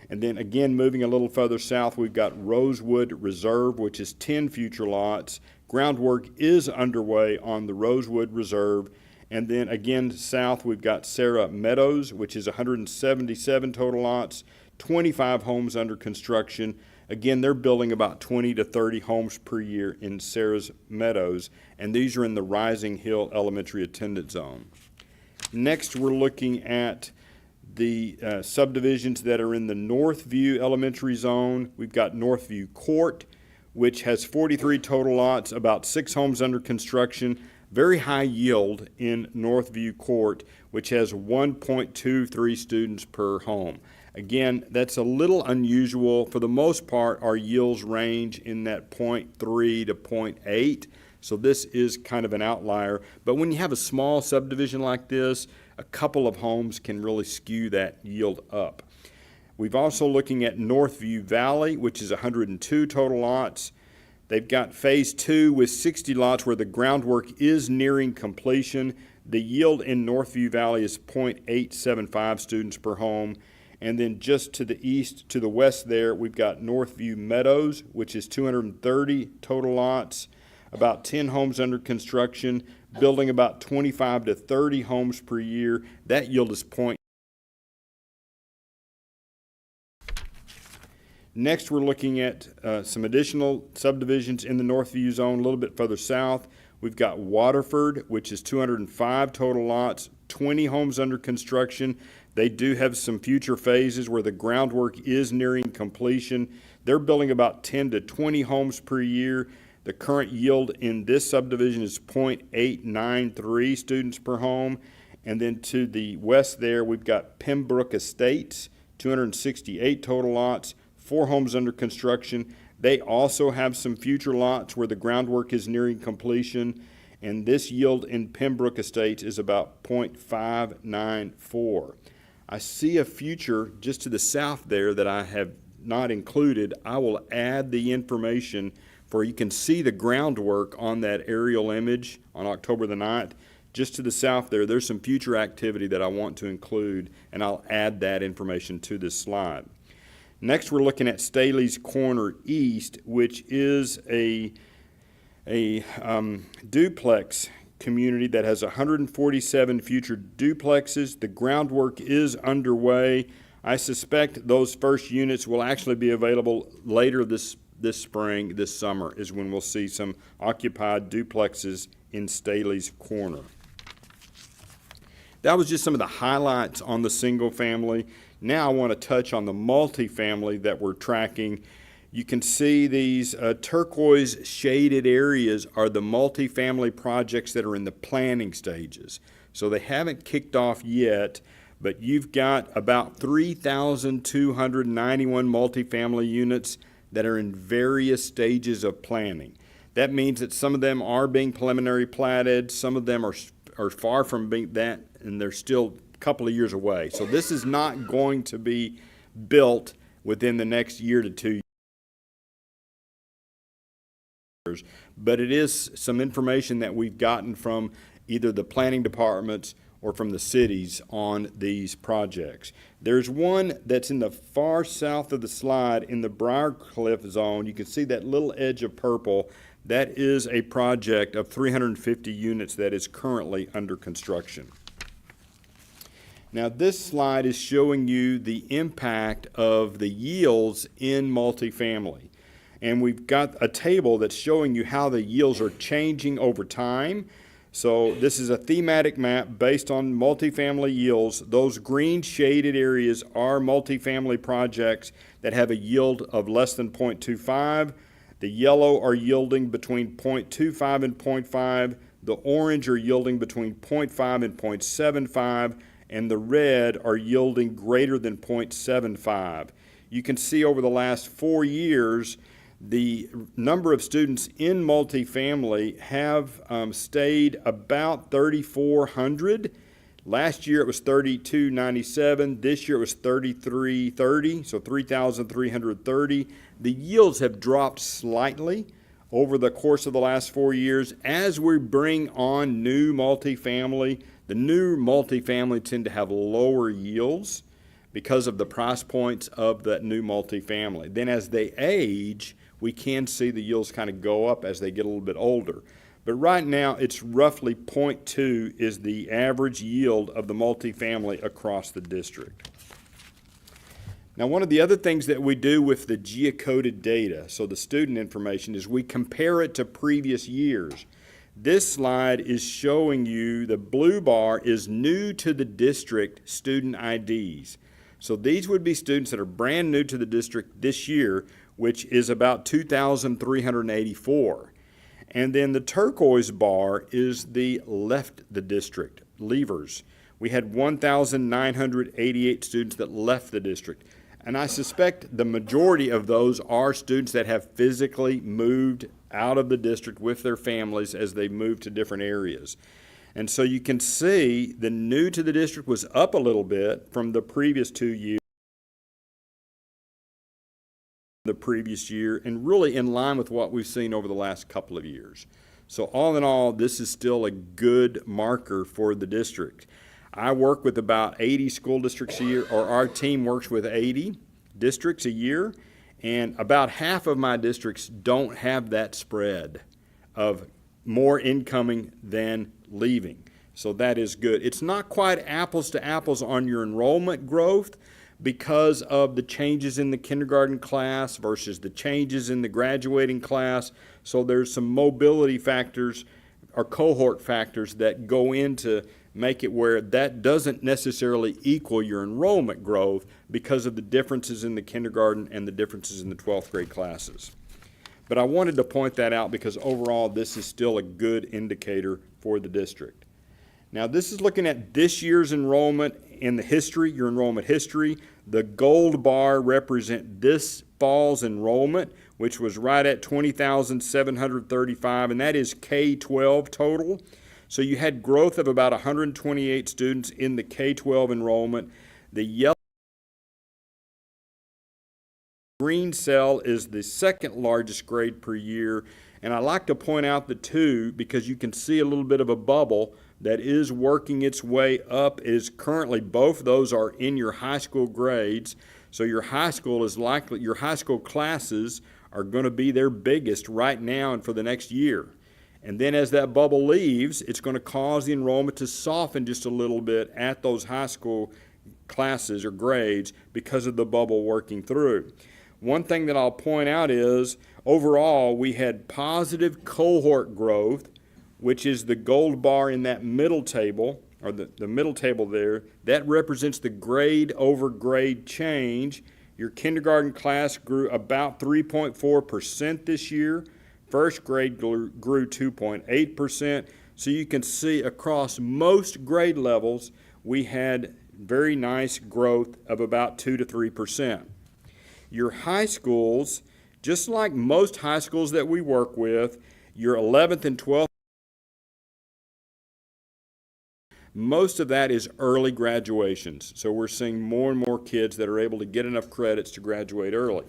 And then again, moving a little further south, we've got Rosewood Reserve, which is 10 future lots. Groundwork is underway on the Rosewood Reserve. And then again, south, we've got Sarah Meadows, which is 177 total lots, 25 homes under construction. Again, they're building about 20 to 30 homes per year in Sarah's Meadows, and these are in the Rising Hill Elementary Attendance Zone. Next, we're looking at the subdivisions that are in the Northview Elementary Zone. We've got Northview Court, which has 43 total lots, about 6 homes under construction. Very high yield in Northview Court, which has 1.23 students per home. Again, that's a little unusual. For the most part, our yields range in that 0.3 to 0.8. So this is kind of an outlier. But when you have a small subdivision like this, a couple of homes can really skew that yield up. We've also looking at Northview Valley, which is 102 total lots. They've got phase 2 with 60 lots where the groundwork is nearing completion. The yield in Northview Valley is 0.875 students per home. And then just to the east, to the west there, we've got Northview Meadows, which is 230 total lots, about 10 homes under construction, building about 25 to 30 homes per year. That yield is Next, we're looking at some additional subdivisions in the Northview Zone a little bit further south. We've got Waterford, which is 205 total lots, 20 homes under construction. They do have some future phases where the groundwork is nearing completion. They're building about 10 to 20 homes per year. The current yield in this subdivision is 0.893 students per home. And then to the west there, we've got Pembroke Estates, 268 total lots, 4 homes under construction. They also have some future lots where the groundwork is nearing completion, and this yield in Pembroke Estates is about 0.594. I see a future just to the south there that I have not included. I will add the information for you can see the groundwork on that aerial image on October the 9th. Just to the south there, there's some future activity that I want to include, and I'll add that information to this slide. Next, we're looking at Staley's Corner East, which is a duplex community that has 147 future duplexes. The groundwork is underway. I suspect those first units will actually be available later this spring, this summer, is when we'll see some occupied duplexes in Staley's Corner. That was just some of the highlights on the single family. Now I want to touch on the multifamily that we're tracking. You can see these turquoise shaded areas are the multifamily projects that are in the planning stages. So they haven't kicked off yet, but you've got about 3,291 multifamily units that are in various stages of planning. That means that some of them are being preliminary platted, some of them are far from being that, and they're still couple of years away. So this is not going to be built within the next year to 2 years, but it is some information that we've gotten from either the planning departments or from the cities on these projects. There's one that's in the far south of the slide in the Briarcliff zone. You can see that little edge of purple. That is a project of 350 units that is currently under construction. Now this slide is showing you the impact of the yields in multifamily. And we've got a table that's showing you how the yields are changing over time. So this is a thematic map based on multifamily yields. Those green shaded areas are multifamily projects that have a yield of less than 0.25. The yellow are yielding between 0.25 and 0.5. The orange are yielding between 0.5 and 0.75. And the red are yielding greater than 0.75. You can see over the last 4 years, the number of students in multifamily have stayed about 3,400. Last year it was 3,297. This year it was 3,330, so 3,330. The yields have dropped slightly over the course of the last 4 years. As we bring on new multifamily, the new multifamily tend to have lower yields because of the price points of that new multifamily. Then as they age, we can see the yields kind of go up as they get a little bit older. But right now, it's roughly 0.2 is the average yield of the multifamily across the district. Now, one of the other things that we do with the geocoded data, so the student information, is we compare it to previous years. This slide is showing you the blue bar is new to the district student IDs. So these would be students that are brand new to the district this year, which is about 2,384. And then the turquoise bar is the left the district, leavers. We had 1,988 students that left the district. And I suspect the majority of those are students that have physically moved out of the district with their families as they move to different areas. And so you can see the new to the district was up a little bit from the previous 2 years. The previous year, and really in line with what we've seen over the last couple of years. So all in all, this is still a good marker for the district. I work with about 80 school districts a year, or our team works with 80 districts a year, and about half of my districts don't have that spread of more incoming than leaving. So that is good. It's not quite apples to apples on your enrollment growth because of the changes in the kindergarten class versus the changes in the graduating class. So there's some mobility factors or cohort factors that go into make it where that doesn't necessarily equal your enrollment growth because of the differences in the kindergarten and the differences in the 12th grade classes. But I wanted to point that out because overall this is still a good indicator for the district. Now this is looking at this year's enrollment in the history, your enrollment history. The gold bar represent this fall's enrollment, which was right at 20,735, and that is K-12 total. So you had growth of about 128 students in the K-12 enrollment. The yellow green cell is the second largest grade per year, and I like to point out the two because you can see a little bit of a bubble that is working its way up. Is currently both of those are in your high school grades. So your high school is likely, your high school classes are going to be their biggest right now and for the next year. And then as that bubble leaves, it's going to cause the enrollment to soften just a little bit at those high school classes or grades because of the bubble working through. One thing that I'll point out is overall we had positive cohort growth, which is the gold bar in that middle table, or the middle table there. That represents the grade over grade change. Your kindergarten class grew about 3.4% this year. First grade grew 2.8%. So you can see across most grade levels, we had very nice growth of about 2 to 3%. Your high schools, just like most high schools that we work with, your 11th and 12th, most of that is early graduations. So we're seeing more and more kids that are able to get enough credits to graduate early.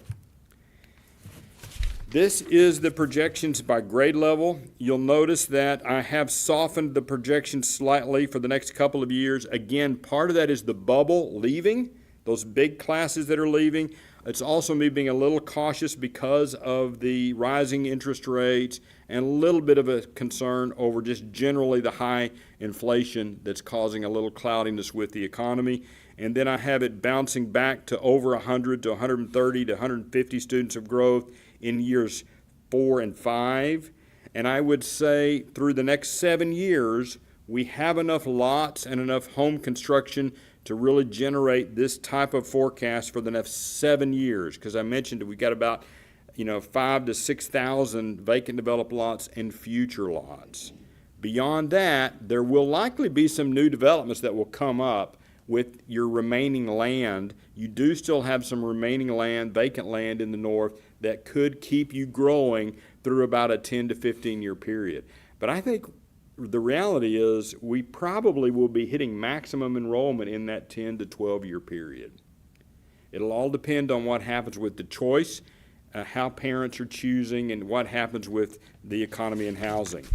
This is the projections by grade level. You'll notice that I have softened the projections slightly for the next couple of years. Again, part of that is the bubble leaving, those big classes that are leaving. It's also me being a little cautious because of the rising interest rates and a little bit of a concern over just generally the high inflation that's causing a little cloudiness with the economy. And then I have it bouncing back to over 100 to 130 to 150 students of growth in years 4 and 5. And I would say through the next 7 years, we have enough lots and enough home construction to really generate this type of forecast for the next 7 years. Because I mentioned we got about 5,000 to 6,000 vacant developed lots and future lots. Beyond that, there will likely be some new developments that will come up with your remaining land. You do still have some remaining land, vacant land in the north that could keep you growing through about a 10 to 15 year period. But I think the reality is we probably will be hitting maximum enrollment in that 10 to 12 year period. It'll all depend on what happens with the choice, how parents are choosing, and what happens with the economy and housing.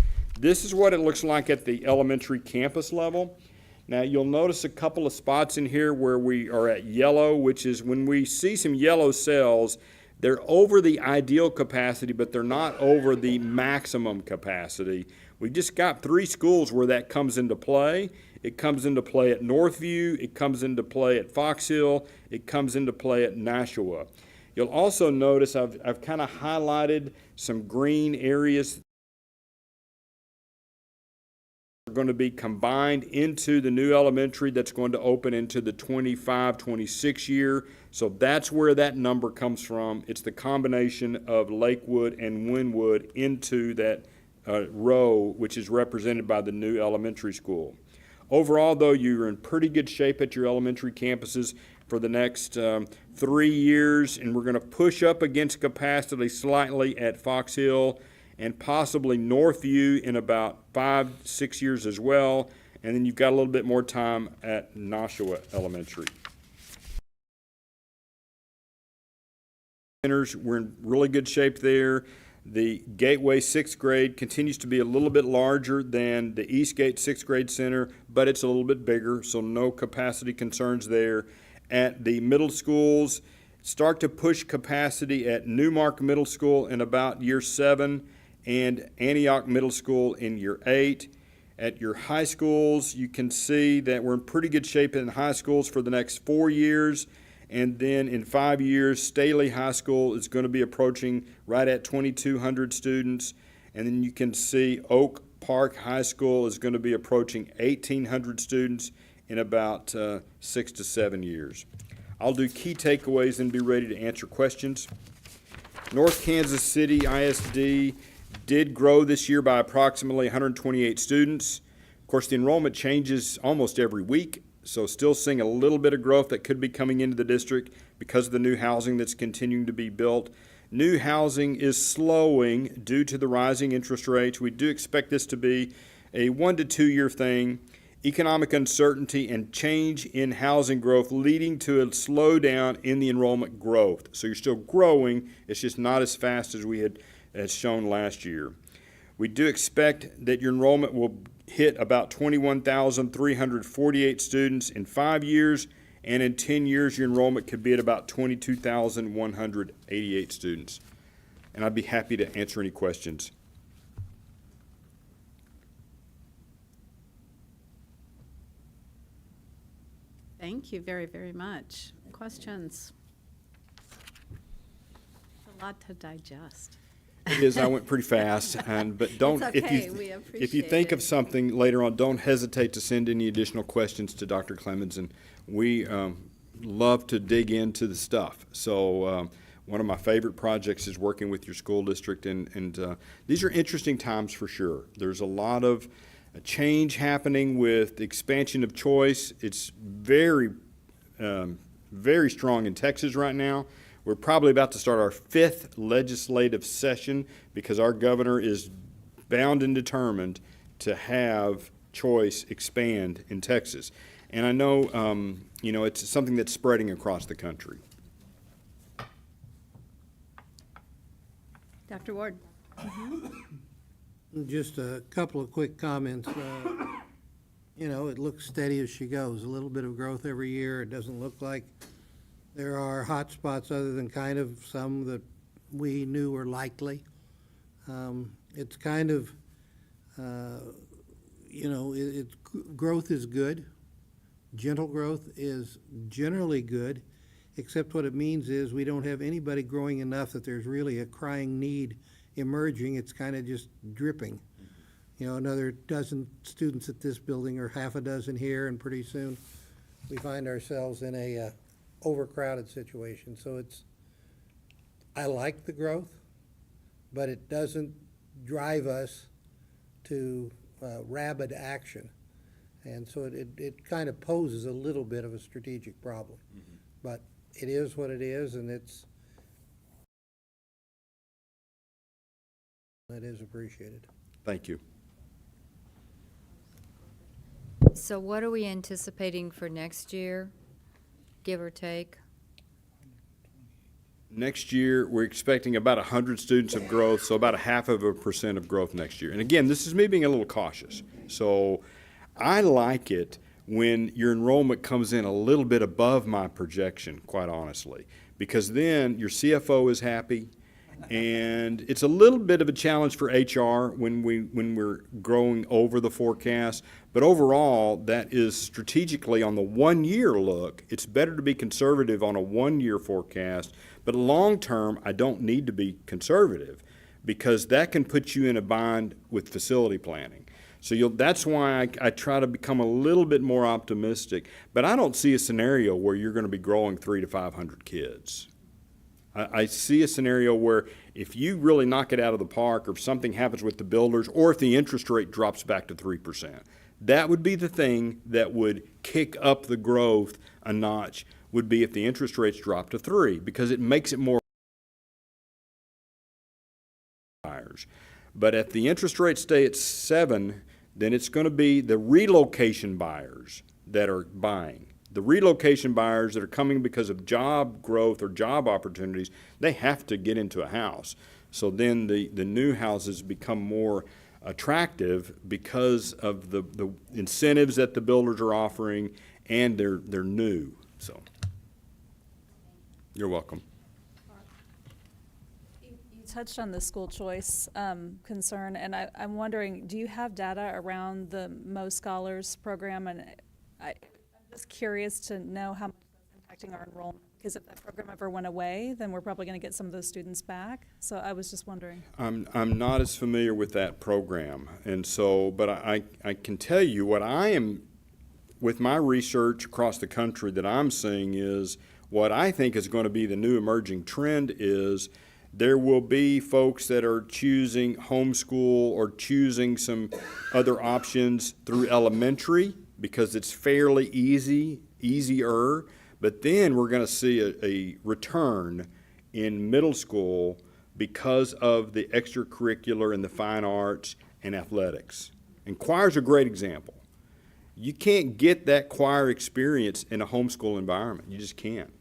This is what it looks like at the elementary campus level. Now you'll notice a couple of spots in here where we are at yellow, which is when we see some yellow cells, they're over the ideal capacity, but they're not over the maximum capacity. We just got 3 schools where that comes into play. It comes into play at Northview, it comes into play at Fox Hill, it comes into play at Nashua. You'll also notice I've kind of highlighted some green areas are going to be combined into the new elementary that's going to open into the 25-26 year. So that's where that number comes from. It's the combination of Lakewood and Wynwood into that row, which is represented by the new elementary school. Overall, though, you're in pretty good shape at your elementary campuses for the next 3 years, and we're going to push up against capacity slightly at Fox Hill and possibly Northview in about 5-6 years as well, and then you've got a little bit more time at Nashua Elementary. We're in really good shape there. The Gateway 6th grade continues to be a little bit larger than the Eastgate 6th grade center, but it's a little bit bigger, so no capacity concerns there. At the middle schools, start to push capacity at Newmark Middle School in about year 7 and Antioch Middle School in year 8. At your high schools, you can see that we're in pretty good shape in high schools for the next 4 years. And then in 5 years, Staley High School is going to be approaching right at 2,200 students. And then you can see Oak Park High School is going to be approaching 1,800 students in about 6 to 7 years. I'll do key takeaways and be ready to answer questions. North Kansas City ISD did grow this year by approximately 128 students. Of course, the enrollment changes almost every week. So still seeing a little bit of growth that could be coming into the district because of the new housing that's continuing to be built. New housing is slowing due to the rising interest rates. We do expect this to be a 1 to 2 year thing. Economic uncertainty and change in housing growth leading to a slowdown in the enrollment growth. So you're still growing, it's just not as fast as we had shown last year. We do expect that your enrollment will hit about 21,348 students in 5 years, and in 10 years your enrollment could be at about 22,188 students. And I'd be happy to answer any questions. Thank you very, very much. Questions? A lot to digest. It is. I went pretty fast, but don't. It's okay. We appreciate if you think it. of something later on, don't hesitate to send any additional questions to Dr. Clemens, and we love to dig into the stuff. So one of my favorite projects is working with your school district, and these are interesting times for sure. There's a lot of change happening with the expansion of choice. It's very, very strong in Texas right now. We're probably about to start our 5th legislative session because our governor is bound and determined to have choice expand in Texas. And I know, it's something that's spreading across the country. Dr. Ward? Just a couple of quick comments. You know, it looks steady as she goes, a little bit of growth every year. It doesn't look like there are hot spots other than kind of some that we knew were likely. It's kind of, you know, growth is good. Gentle growth is generally good, except what it means is we don't have anybody growing enough that there's really a crying need emerging. It's kind of just dripping. You know, another dozen students at this building or half a dozen here, and pretty soon we find ourselves in a overcrowded situation. So it's, I like the growth, but it doesn't drive us to rabid action. And so it kind of poses a little bit of a strategic problem. But it is what it is, and it is appreciated. Thank you. So what are we anticipating for next year, give or take? Next year, we're expecting about 100 students of growth, so about 0.5% of growth next year. And again, this is me being a little cautious. So I like it when your enrollment comes in a little bit above my projection, quite honestly, because then your CFO is happy, and it's a little bit of a challenge for HR when we're growing over the forecast. But overall, that is strategically on the 1-year look. It's better to be conservative on a 1-year forecast, but long term, I don't need to be conservative because that can put you in a bind with facility planning. So that's why I try to become a little bit more optimistic. But I don't see a scenario where you're going to be growing 300 to 500 kids. I see a scenario where if you really knock it out of the park, or if something happens with the builders, or if the interest rate drops back to 3%, that would be the thing that would kick up the growth a notch, would be if the interest rates drop to 3%, because it makes it more buyers. But if the interest rates stay at 7%, then it's going to be the relocation buyers that are buying. The relocation buyers that are coming because of job growth or job opportunities, they have to get into a house. So then the new houses become more attractive because of the incentives that the builders are offering, and they're new. So you're welcome. You touched on the school choice concern, and I'm wondering, do you have data around the Mo Scholars program? And I'm just curious to know how much that's impacting our enrollment, because if that program ever went away, then we're probably going to get some of those students back. So I was just wondering. I'm not as familiar with that program, and so, but I can tell you what I am, with my research across the country that I'm seeing is, what I think is going to be the new emerging trend is there will be folks that are choosing homeschool or choosing some other options through elementary because it's fairly easier, but then we're going to see a return in middle school because of the extracurricular and the fine arts and athletics. And choir's a great example. You can't get that choir experience in a homeschool environment. You just can't.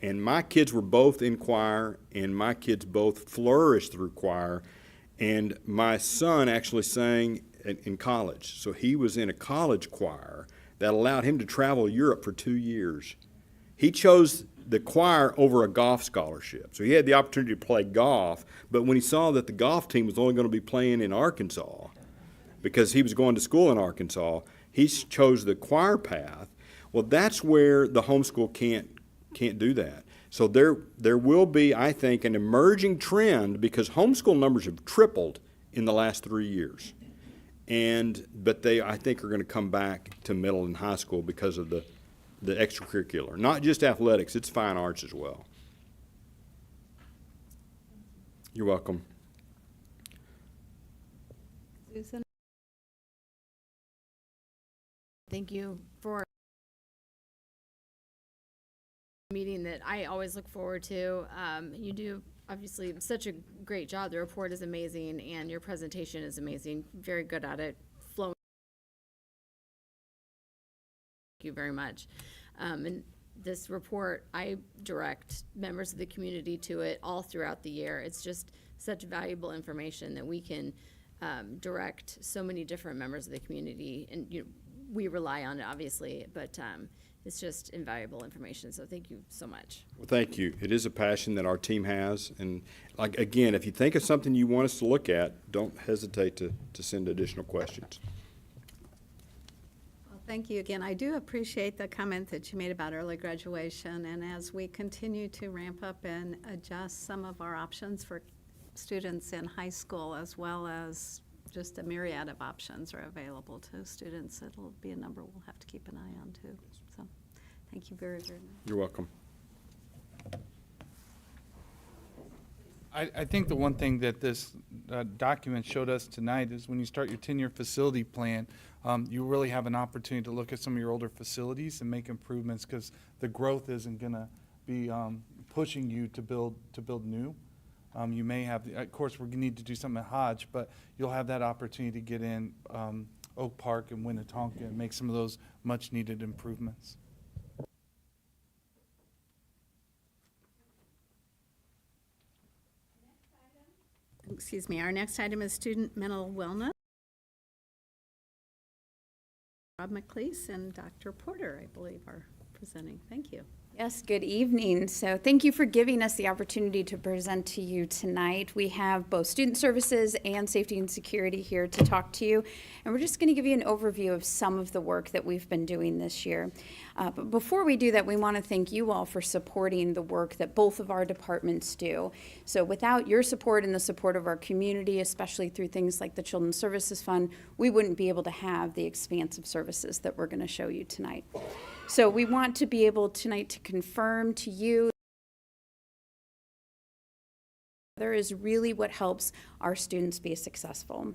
And my kids were both in choir, and my kids both flourished through choir. And my son actually sang in college. So he was in a college choir that allowed him to travel Europe for 2 years. He chose the choir over a golf scholarship. So he had the opportunity to play golf, but when he saw that the golf team was only going to be playing in Arkansas, because he was going to school in Arkansas, he chose the choir path. Well, that's where the homeschool can't do that. So there will be, I think, an emerging trend, because homeschool numbers have tripled in the last 3 years. But they, I think, are going to come back to middle and high school because of the extracurricular. Not just athletics, it's fine arts as well. You're welcome. Susan? Thank you for a meeting that I always look forward to. You do obviously such a great job. The report is amazing, and your presentation is amazing. Very good at it. Flowing. Thank you very much. And this report, I direct members of the community to it all throughout the year. It's just such valuable information that we can direct so many different members of the community. And we rely on it, obviously, but it's just invaluable information. So thank you so much. Well, thank you. It is a passion that our team has. And like, again, if you think of something you want us to look at, don't hesitate to send additional questions. Well, thank you again. I do appreciate the comment that you made about early graduation. And as we continue to ramp up and adjust some of our options for students in high school, as well as just a myriad of options are available to students, it'll be a number we'll have to keep an eye on too. So thank you very, very much. You're welcome. I think the one thing that this document showed us tonight is when you start your 10-year facility plan, you really have an opportunity to look at some of your older facilities and make improvements, because the growth isn't going to be pushing you to build new. You may have, of course, we need to do something at Hodge, but you'll have that opportunity to get in Oak Park and Winnetonka and make some of those much-needed improvements. Excuse me, our next item is student mental wellness. Rob McLeese and Dr. Porter, I believe, are presenting. Thank you. Yes, good evening. So thank you for giving us the opportunity to present to you tonight. We have both student services and safety and security here to talk to you. And we're just going to give you an overview of some of the work that we've been doing this year. But before we do that, we want to thank you all for supporting the work that both of our departments do. So without your support and the support of our community, especially through things like the Children's Services Fund, we wouldn't be able to have the expansive services that we're going to show you tonight. So we want to be able tonight to confirm to you that is really what helps our students be successful.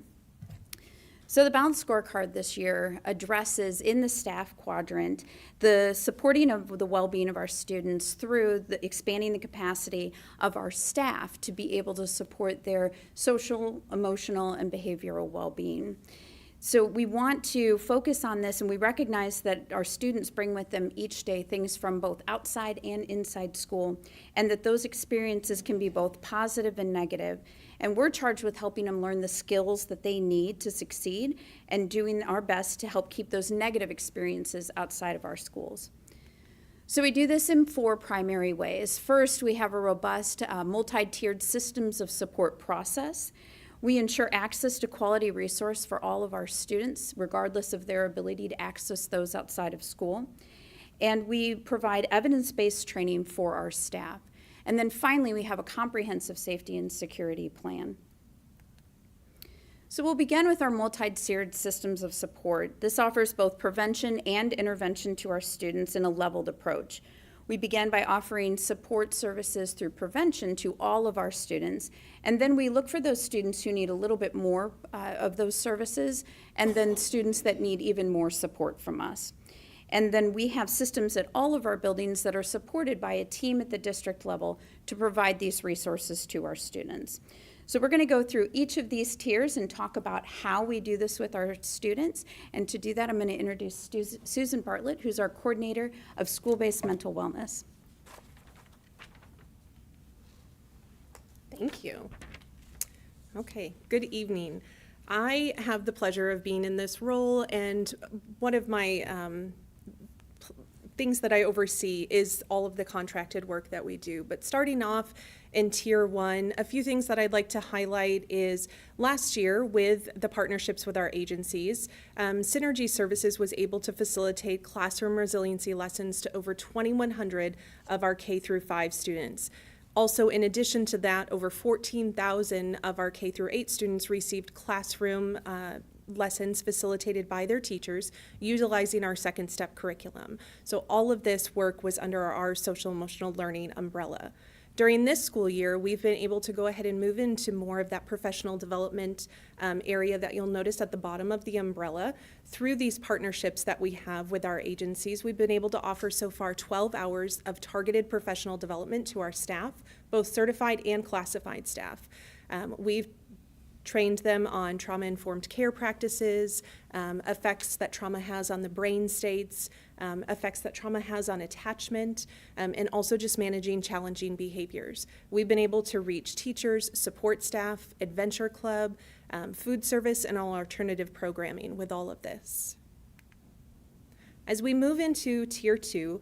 So the Balanced Scorecard this year addresses in the staff quadrant the supporting of the well-being of our students through the expanding the capacity of our staff to be able to support their social, emotional, and behavioral well-being. So we want to focus on this, and we recognize that our students bring with them each day things from both outside and inside school, and that those experiences can be both positive and negative. And we're charged with helping them learn the skills that they need to succeed and doing our best to help keep those negative experiences outside of our schools. So we do this in 4 primary ways. First, we have a robust multi-tiered systems of support process. We ensure access to quality resource for all of our students, regardless of their ability to access those outside of school. And we provide evidence-based training for our staff. And then finally, we have a comprehensive safety and security plan. So we'll begin with our multi-tiered systems of support. This offers both prevention and intervention to our students in a leveled approach. We began by offering support services through prevention to all of our students, and then we look for those students who need a little bit more of those services, and then students that need even more support from us. And then we have systems at all of our buildings that are supported by a team at the district level to provide these resources to our students. So we're going to go through each of these tiers and talk about how we do this with our students. And to do that, I'm going to introduce Susan Bartlett, who's our coordinator of school-based mental wellness. Thank you. Okay, good evening. I have the pleasure of being in this role, and one of my things that I oversee is all of the contracted work that we do. But starting off in Tier 1, a few things that I'd like to highlight is last year with the partnerships with our agencies, Synergy Services was able to facilitate classroom resiliency lessons to over 2,100 of our K-5 students. Also, in addition to that, over 14,000 of our K-8 students received classroom lessons facilitated by their teachers utilizing our second step curriculum. So all of this work was under our social emotional learning umbrella. During this school year, we've been able to go ahead and move into more of that professional development area that you'll notice at the bottom of the umbrella. Through these partnerships that we have with our agencies, we've been able to offer so far 12 hours of targeted professional development to our staff, both certified and classified staff. We've trained them on trauma-informed care practices, effects that trauma has on the brain states, effects that trauma has on attachment, and also just managing challenging behaviors. We've been able to reach teachers, support staff, adventure club, food service, and all alternative programming with all of this. As we move into Tier 2,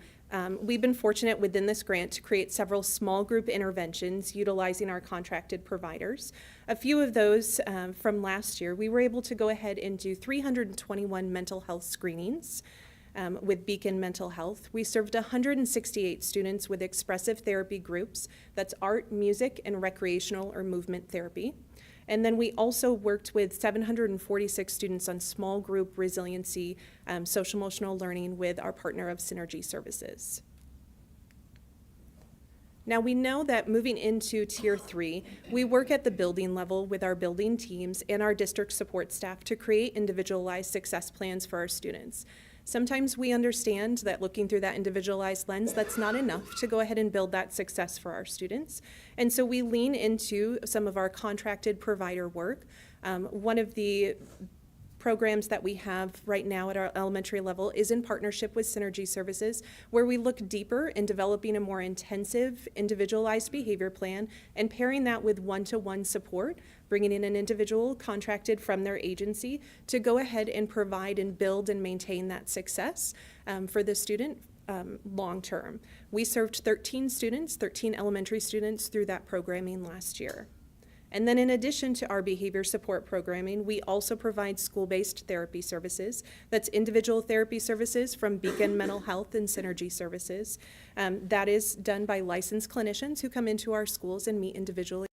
we've been fortunate within this grant to create several small group interventions utilizing our contracted providers. A few of those from last year, we were able to go ahead and do 321 mental health screenings with Beacon Mental Health. We served 168 students with expressive therapy groups. That's art, music, and recreational or movement therapy. And then we also worked with 746 students on small group resiliency, social emotional learning with our partner of Synergy Services. Now we know that moving into Tier 3, we work at the building level with our building teams and our district support staff to create individualized success plans for our students. Sometimes we understand that looking through that individualized lens, that's not enough to go ahead and build that success for our students. And so we lean into some of our contracted provider work. One of the programs that we have right now at our elementary level is in partnership with Synergy Services, where we look deeper in developing a more intensive, individualized behavior plan and pairing that with one-to-one support, bringing in an individual contracted from their agency to go ahead and provide and build and maintain that success for the student long term. We served 13 students, 13 elementary students through that programming last year. And then in addition to our behavior support programming, we also provide school-based therapy services. That's individual therapy services from Beacon Mental Health and Synergy Services. That is done by licensed clinicians who come into our schools and meet individually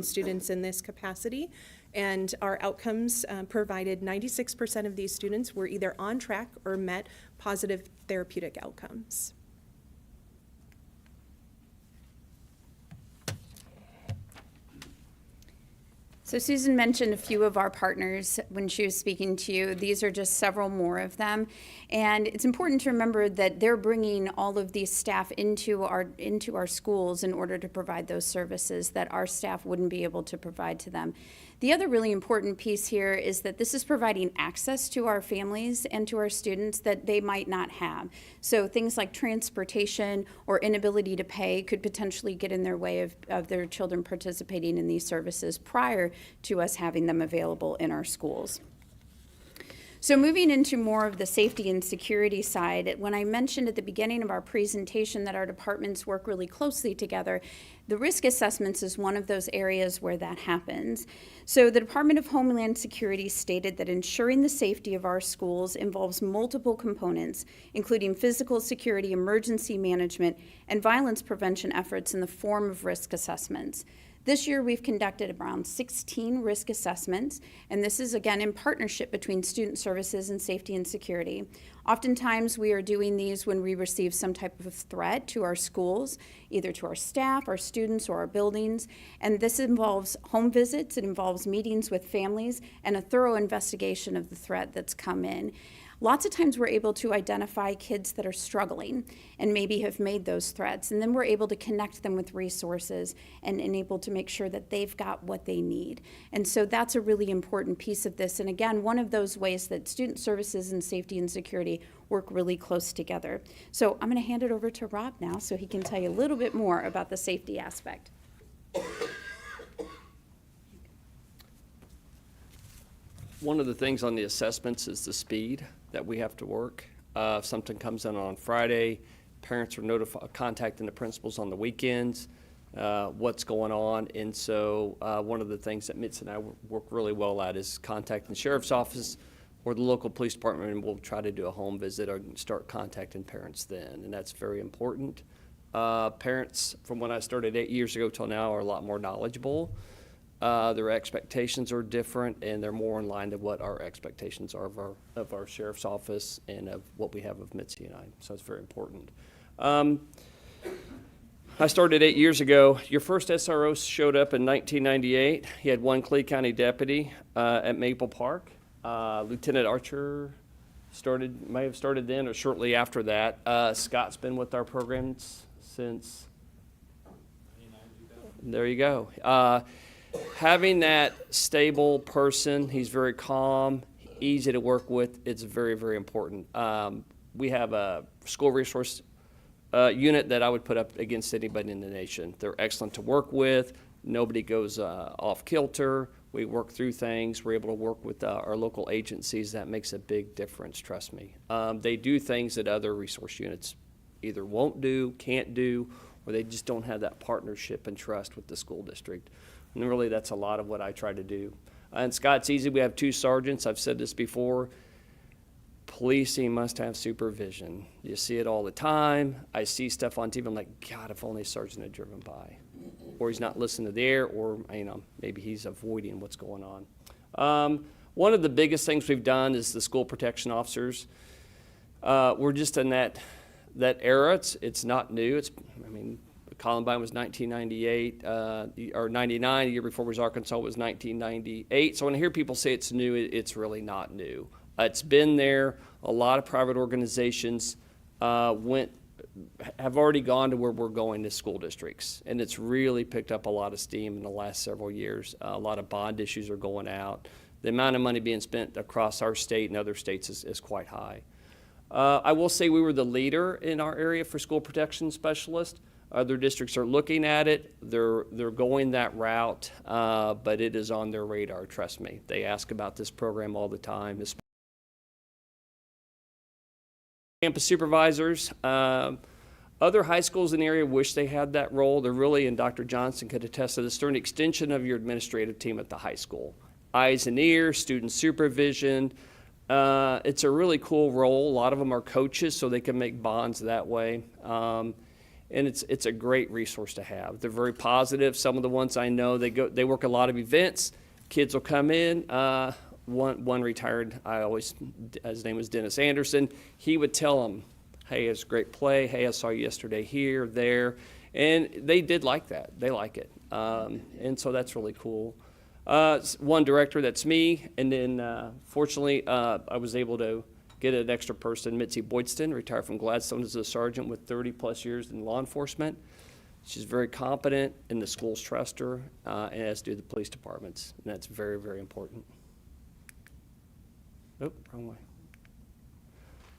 students in this capacity. And our outcomes provided 96% of these students were either on track or met positive therapeutic outcomes. So Susan mentioned a few of our partners when she was speaking to you. These are just several more of them. And it's important to remember that they're bringing all of these staff into our schools in order to provide those services that our staff wouldn't be able to provide to them. The other really important piece here is that this is providing access to our families and to our students that they might not have. So things like transportation or inability to pay could potentially get in their way of their children participating in these services prior to us having them available in our schools. So moving into more of the safety and security side, when I mentioned at the beginning of our presentation that our departments work really closely together, the risk assessments is one of those areas where that happens. So the Department of Homeland Security stated that ensuring the safety of our schools involves multiple components, including physical security, emergency management, and violence prevention efforts in the form of risk assessments. This year, we've conducted around 16 risk assessments, and this is, again, in partnership between Student Services and Safety and Security. Oftentimes, we are doing these when we receive some type of threat to our schools, either to our staff, our students, or our buildings, and this involves home visits, it involves meetings with families, and a thorough investigation of the threat that's come in. Lots of times we're able to identify kids that are struggling and maybe have made those threats, and then we're able to connect them with resources and able to make sure that they've got what they need. And so that's a really important piece of this. And again, one of those ways that Student Services and Safety and Security work really close together. So I'm going to hand it over to Rob now so he can tell you a little bit more about the safety aspect. One of the things on the assessments is the speed that we have to work. If something comes in on Friday, parents are contacting the principals on the weekends, what's going on. And so one of the things that Mitzi and I work really well at is contacting the sheriff's office or the local police department, and we'll try to do a home visit or start contacting parents then, and that's very important. Parents, from when I started 8 years ago till now, are a lot more knowledgeable. Their expectations are different, and they're more in line to what our expectations are of our sheriff's office and of what we have of Mitzi and I. So it's very important. I started 8 years ago. Your first SRO showed up in 1998. He had one Clay County deputy at Maple Park. Lieutenant Archer may have started then or shortly after that. Scott's been with our programs since There you go. Having that stable person, he's very calm, easy to work with, it's very, very important. We have a school resource unit that I would put up against anybody in the nation. They're excellent to work with. Nobody goes off kilter. We work through things. We're able to work with our local agencies. That makes a big difference, trust me. They do things that other resource units either won't do, can't do, or they just don't have that partnership and trust with the school district. And really, that's a lot of what I try to do. In Scott's Easy, we have 2 sergeants. I've said this before. Policing must have supervision. You see it all the time. I see stuff on TV. I'm like, God, if only a sergeant had driven by. Or he's not listening to the air, or maybe he's avoiding what's going on. One of the biggest things we've done is the school protection officers. We're just in that era. It's not new. Columbine was 1998, or 99. The year before was Arkansas was 1998. So when I hear people say it's new, it's really not new. It's been there. A lot of private organizations have already gone to where we're going as school districts, and it's really picked up a lot of steam in the last several years. A lot of bond issues are going out. The amount of money being spent across our state and other states is quite high. I will say we were the leader in our area for school protection specialists. Other districts are looking at it. They're going that route, but it is on their radar, trust me. They ask about this program all the time. Campus supervisors, other high schools in the area wish they had that role. They're really, and Dr. Johnson could attest to this, they're an extension of your administrative team at the high school. Eyes and ears, student supervision. It's a really cool role. A lot of them are coaches, so they can make bonds that way. And it's a great resource to have. They're very positive. Some of the ones I know, they work a lot of events. Kids will come in. One retired, his name was Dennis Anderson. He would tell them, hey, it's a great play. Hey, I saw you yesterday here, there. And they did like that. They like it. And so that's really cool. One director, that's me. And then fortunately, I was able to get an extra person, Mitzi Boydston, retired from Gladstone as a sergeant with 30 plus years in law enforcement. She's very competent, and the schools trust her, as do the police departments. And that's very, very important. Oh, wrong way.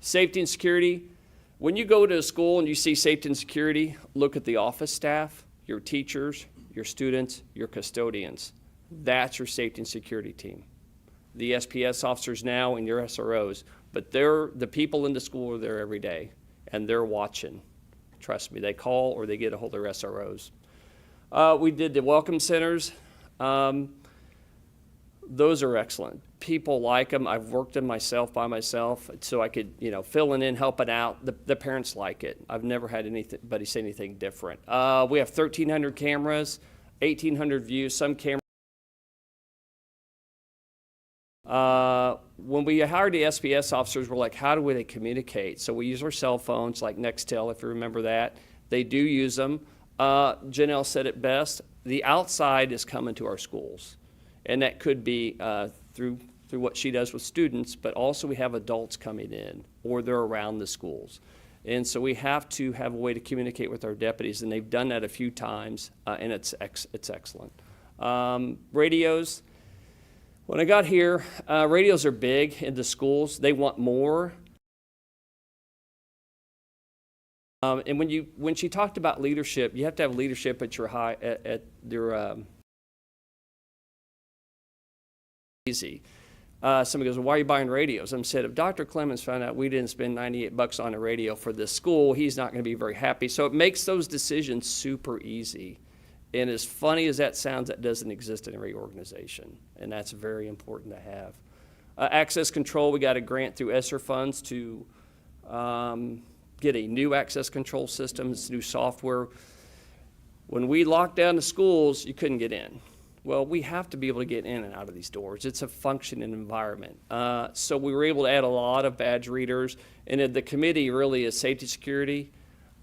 Safety and security. When you go to a school and you see safety and security, look at the office staff, your teachers, your students, your custodians. That's your safety and security team. The SPS officers now and your SROs, but the people in the school are there every day, and they're watching. Trust me, they call or they get a hold of their SROs. We did the welcome centers. Those are excellent. People like them. I've worked them myself by myself, so I could, filling in, helping out. The parents like it. I've never had anybody say anything different. We have 1,300 cameras, 1,800 views. Some cameras. When we hired the SPS officers, we're like, how do they communicate? So we use our cell phones, like Nextel, if you remember that. They do use them. Janelle said it best. The outside is coming to our schools, and that could be through what she does with students, but also we have adults coming in, or they're around the schools. And so we have to have a way to communicate with our deputies, and they've done that a few times, and it's excellent. Radios. When I got here, radios are big in the schools. They want more. And when she talked about leadership, you have to have leadership at your easy. Somebody goes, well, why are you buying radios? I said, if Dr. Clemens found out we didn't spend $98 on a radio for this school, he's not going to be very happy. So it makes those decisions super easy. And as funny as that sounds, that doesn't exist in every organization, and that's very important to have. Access control, we got a grant through ESSER funds to get a new access control system, it's new software. When we locked down the schools, you couldn't get in. Well, we have to be able to get in and out of these doors. It's a functioning environment. So we were able to add a lot of badge readers, and the committee really is safety, security,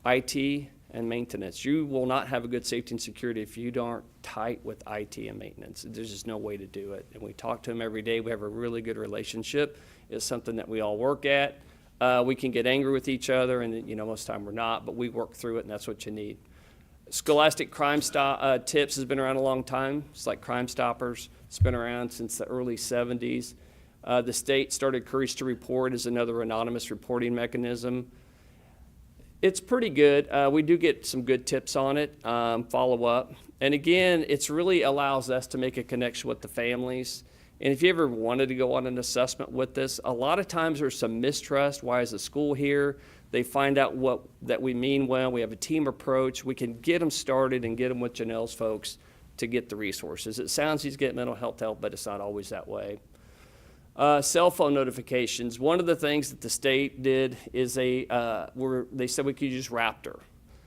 IT, and maintenance. You will not have a good safety and security if you aren't tight with IT and maintenance. There's just no way to do it. And we talk to them every day. We have a really good relationship. It's something that we all work at. We can get angry with each other, and most of the time we're not, but we work through it, and that's what you need. Scholastic Crime Tips has been around a long time. It's like Crime Stoppers. It's been around since the early 70s. The state started Courage to Report as another anonymous reporting mechanism. It's pretty good. We do get some good tips on it, follow up. And again, it's really allows us to make a connection with the families. And if you ever wanted to go on an assessment with this, a lot of times there's some mistrust. Why is the school here? They find out that we mean well. We have a team approach. We can get them started and get them with Janelle's folks to get the resources. It sounds he's getting mental health help, but it's not always that way. Cell phone notifications. One of the things that the state did is they said we could use Raptor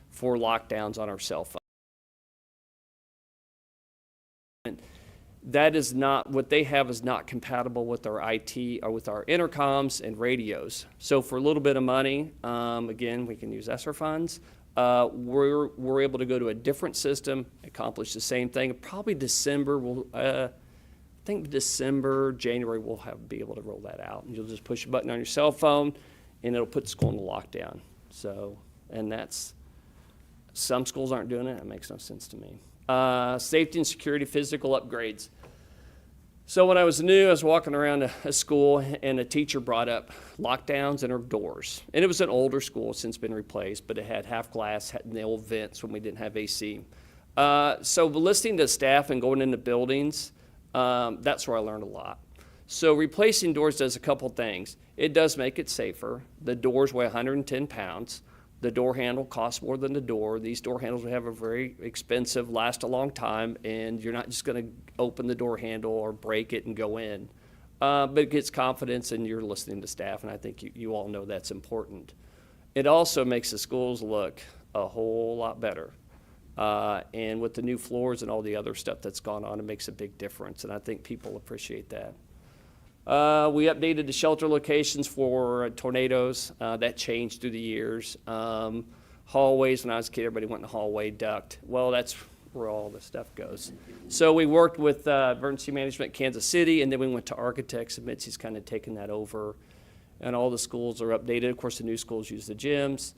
for lockdowns on our cell phone. That is not, what they have is not compatible with our IT or with our intercoms and radios. So for a little bit of money, again, we can use ESSER funds. We're able to go to a different system, accomplish the same thing. Probably December, I think December, January, we'll be able to roll that out. And you'll just push a button on your cell phone and it'll put the school into lockdown. So, and that's, some schools aren't doing it. It makes no sense to me. Safety and security physical upgrades. So when I was new, I was walking around a school and a teacher brought up lockdowns in her doors. And it was an older school, since been replaced, but it had half glass, had the old vents when we didn't have AC. So listening to staff and going into buildings, that's where I learned a lot. So replacing doors does a couple things. It does make it safer. The doors weigh 110 pounds. The door handle costs more than the door. These door handles have a very expensive, last a long time, and you're not just going to open the door handle or break it and go in. But it gets confidence and you're listening to staff, and I think you all know that's important. It also makes the schools look a whole lot better. And with the new floors and all the other stuff that's gone on, it makes a big difference, and I think people appreciate that. We updated the shelter locations for tornadoes. That changed through the years. Hallways, when I was a kid, everybody went in the hallway duct. Well, that's where all the stuff goes. So we worked with Emergency Management Kansas City, and then we went to architects, and Mitzi's kind of taken that over. And all the schools are updated. Of course, the new schools use the gyms.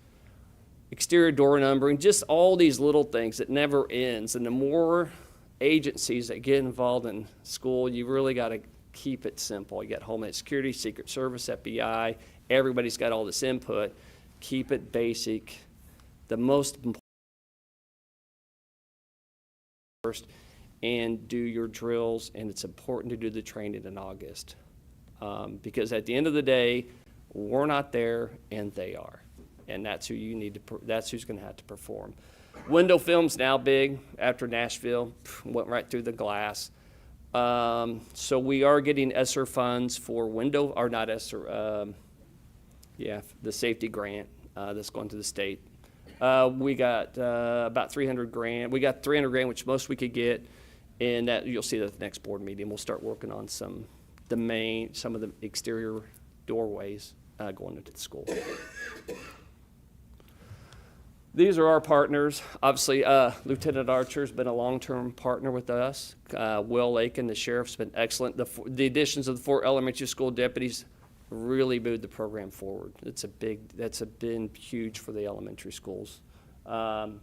Exterior door numbering, just all these little things that never ends. And the more agencies that get involved in school, you really got to keep it simple. You got Homeland Security, Secret Service, FBI, everybody's got all this input. Keep it basic. The most important first, and do your drills, and it's important to do the training in August. Because at the end of the day, we're not there and they are. And that's who you need to, that's who's gonna have to perform. Window film's now big after Nashville, went right through the glass. So we are getting ESSER funds for window, or not ESSER, the safety grant that's going to the state. We got about 300 grand. We got 300 grand, which most we could get, and that you'll see that at the next board meeting. We'll start working on some of the exterior doorways going into the school. These are our partners. Obviously, Lieutenant Archer's been a long-term partner with us. Will Lakin, the sheriff's been excellent. The additions of the 4 elementary school deputies really moved the program forward. That's been huge for the elementary schools. So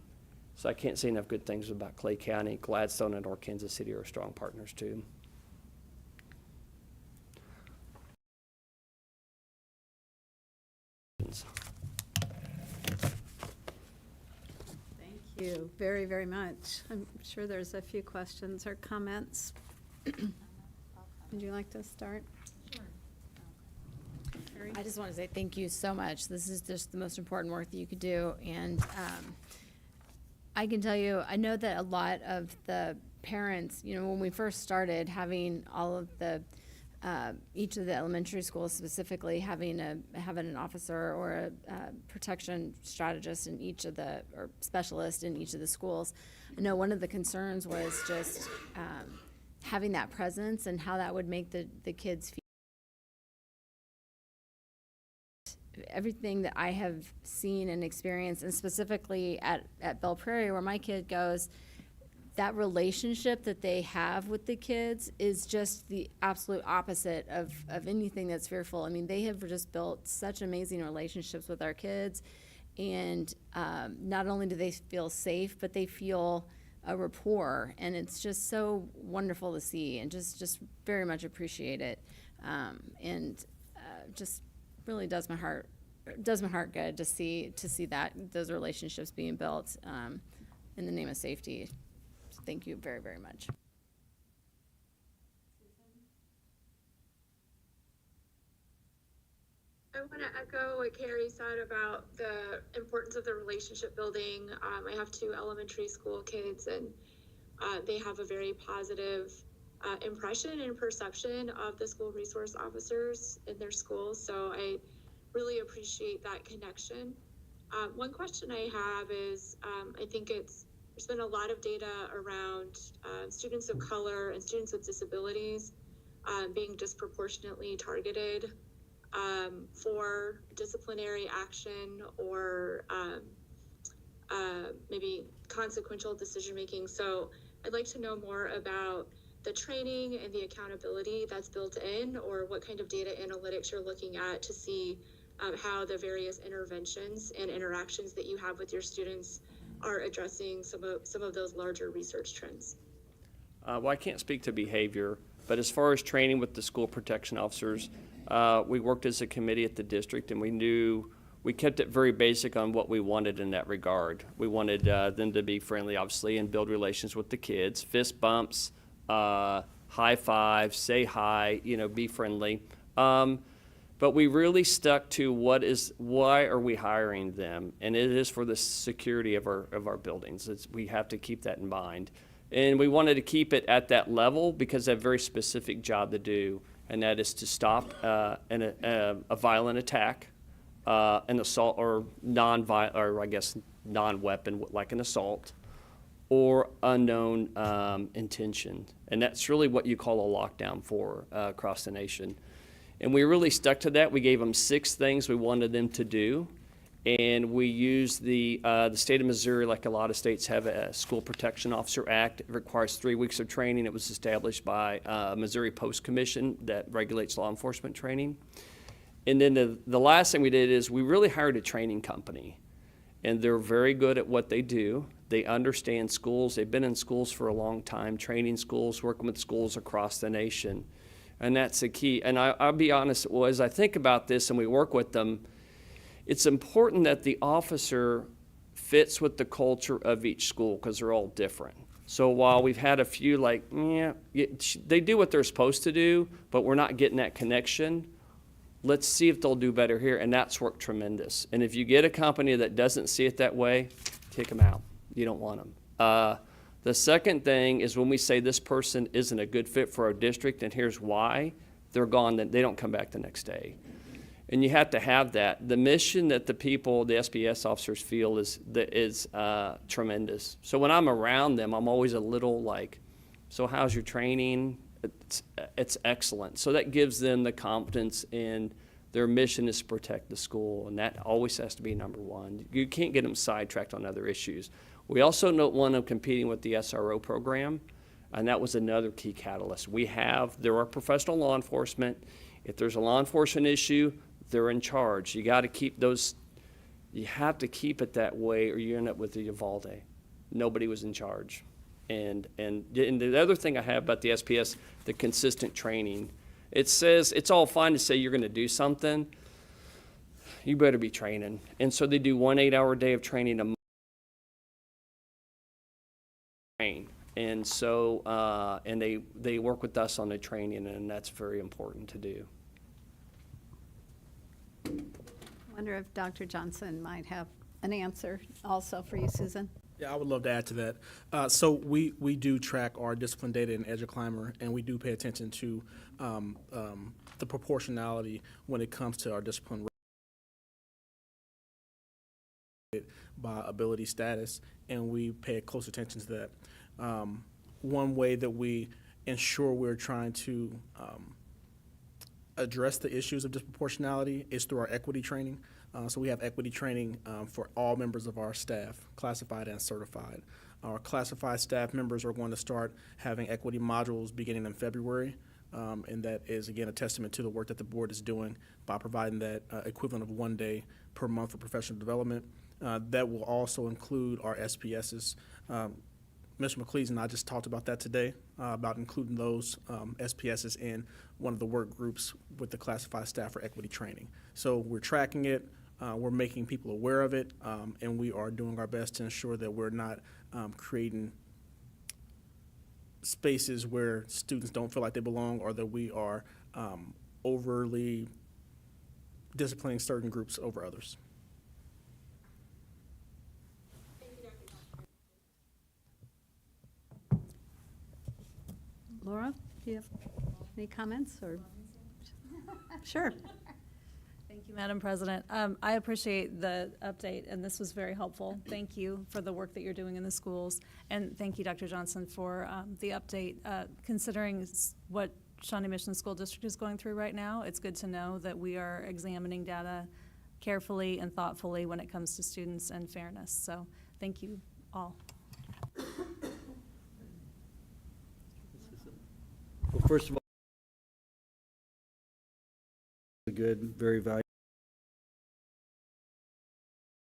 I can't say enough good things about Clay County. Gladstone and North Kansas City are strong partners too. Thank you very, very much. I'm sure there's a few questions or comments. Would you like to start? Sure. I just want to say thank you so much. This is just the most important work that you could do. And I can tell you, I know that a lot of the parents, you know, when we first started having all of the, each of the elementary schools specifically having an officer or a protection strategist in each of the, or specialist in each of the schools, I know one of the concerns was just having that presence and how that would make the kids feel. Everything that I have seen and experienced, and specifically at Belle Prairie where my kid goes, that relationship that they have with the kids is just the absolute opposite of anything that's fearful. I mean, they have just built such amazing relationships with our kids, And not only do they feel safe, but they feel a rapport, and it's just so wonderful to see, and just very much appreciate it, and just really does my heart good to see that those relationships being built in the name of safety. So thank you very, very much. I want to echo what Carrie said about the importance of the relationship building. I have 2 elementary school kids, and they have a very positive impression and perception of the school resource officers in their schools. So I really appreciate that connection. One question I have is, I think there's been a lot of data around students of color and students with disabilities being disproportionately targeted for disciplinary action or maybe consequential decision making. So I'd like to know more about the training and the accountability that's built in, or what kind of data analytics you're looking at to see how the various interventions and interactions that you have with your students are addressing some of those larger research trends. Well, I can't speak to behavior, but as far as training with the school protection officers, we worked as a committee at the district, and we kept it very basic on what we wanted in that regard. We wanted them to be friendly, obviously, and build relations with the kids. Fist bumps, high fives, say hi, be friendly. But we really stuck to why are we hiring them? And it is for the security of our buildings. We have to keep that in mind. And we wanted to keep it at that level because they have a very specific job to do, and that is to stop a violent attack, an assault, or non-weapon, like an assault, or unknown intention. And that's really what you call a lockdown for across the nation. And we really stuck to that. We gave them 6 things we wanted them to do. And we used the state of Missouri, like a lot of states have a School Protection Officer Act. It requires 3 weeks of training. It was established by Missouri Post Commission that regulates law enforcement training. And then the last thing we did is we really hired a training company. And they're very good at what they do. They understand schools. They've been in schools for a long time, training schools, working with schools across the nation. And that's the key. And I'll be honest, as I think about this and we work with them, it's important that the officer fits with the culture of each school because they're all different. So while we've had a few they do what they're supposed to do, but we're not getting that connection, let's see if they'll do better here. And that's worked tremendous. And if you get a company that doesn't see it that way, kick them out. You don't want them. The second thing is when we say this person isn't a good fit for our district and here's why, they're gone, they don't come back the next day. And you have to have that. The mission that the SPS officers feel is tremendous. So when I'm around them, I'm always a little like, so how's your training? It's excellent. So that gives them the confidence in their mission is to protect the school, and that always has to be number one. You can't get them sidetracked on other issues. We also don't want them competing with the SRO program, and that was another key catalyst. There are professional law enforcement. If there's a law enforcement issue, they're in charge. You got to keep those, you have to keep it that way or you end up with the Uvalde. Nobody was in charge. And the other thing I have about the SPS, the consistent training, it says it's all fine to say you're going to do something. You better be training. And so they do 1 8-hour day of training a month. And so, and they work with us on the training, and that's very important to do. I wonder if Dr. Johnson might have an answer also for you, Susan. Yeah, I would love to add to that. So we do track our discipline data in EduClimber, and we do pay attention to the proportionality when it comes to our discipline by ability status, and we pay close attention to that. One way that we ensure we're trying to address the issues of disproportionality is through our equity training. So we have equity training for all members of our staff, classified and certified. Our classified staff members are going to start having equity modules beginning in February. And that is, again, a testament to the work that the board is doing by providing that equivalent of 1 day per month for professional development. That will also include our SPSs. Mr. McLeese and I just talked about that today, about including those SPSs in one of the work groups with the classified staff for equity training. So we're tracking it, we're making people aware of it, and we are doing our best to ensure that we're not creating spaces where students don't feel like they belong, or that we are overly disciplining certain groups over others. Laura, do you have any comments or? Sure. Thank you, Madam President. I appreciate the update, and this was very helpful. Thank you for the work that you're doing in the schools, and thank you, Dr. Johnson, for the update. Considering what Shawnee Mission School District is going through right now, it's good to know that we are examining data carefully and thoughtfully when it comes to students and fairness. So thank you all. Well, first of all, good, very valuable.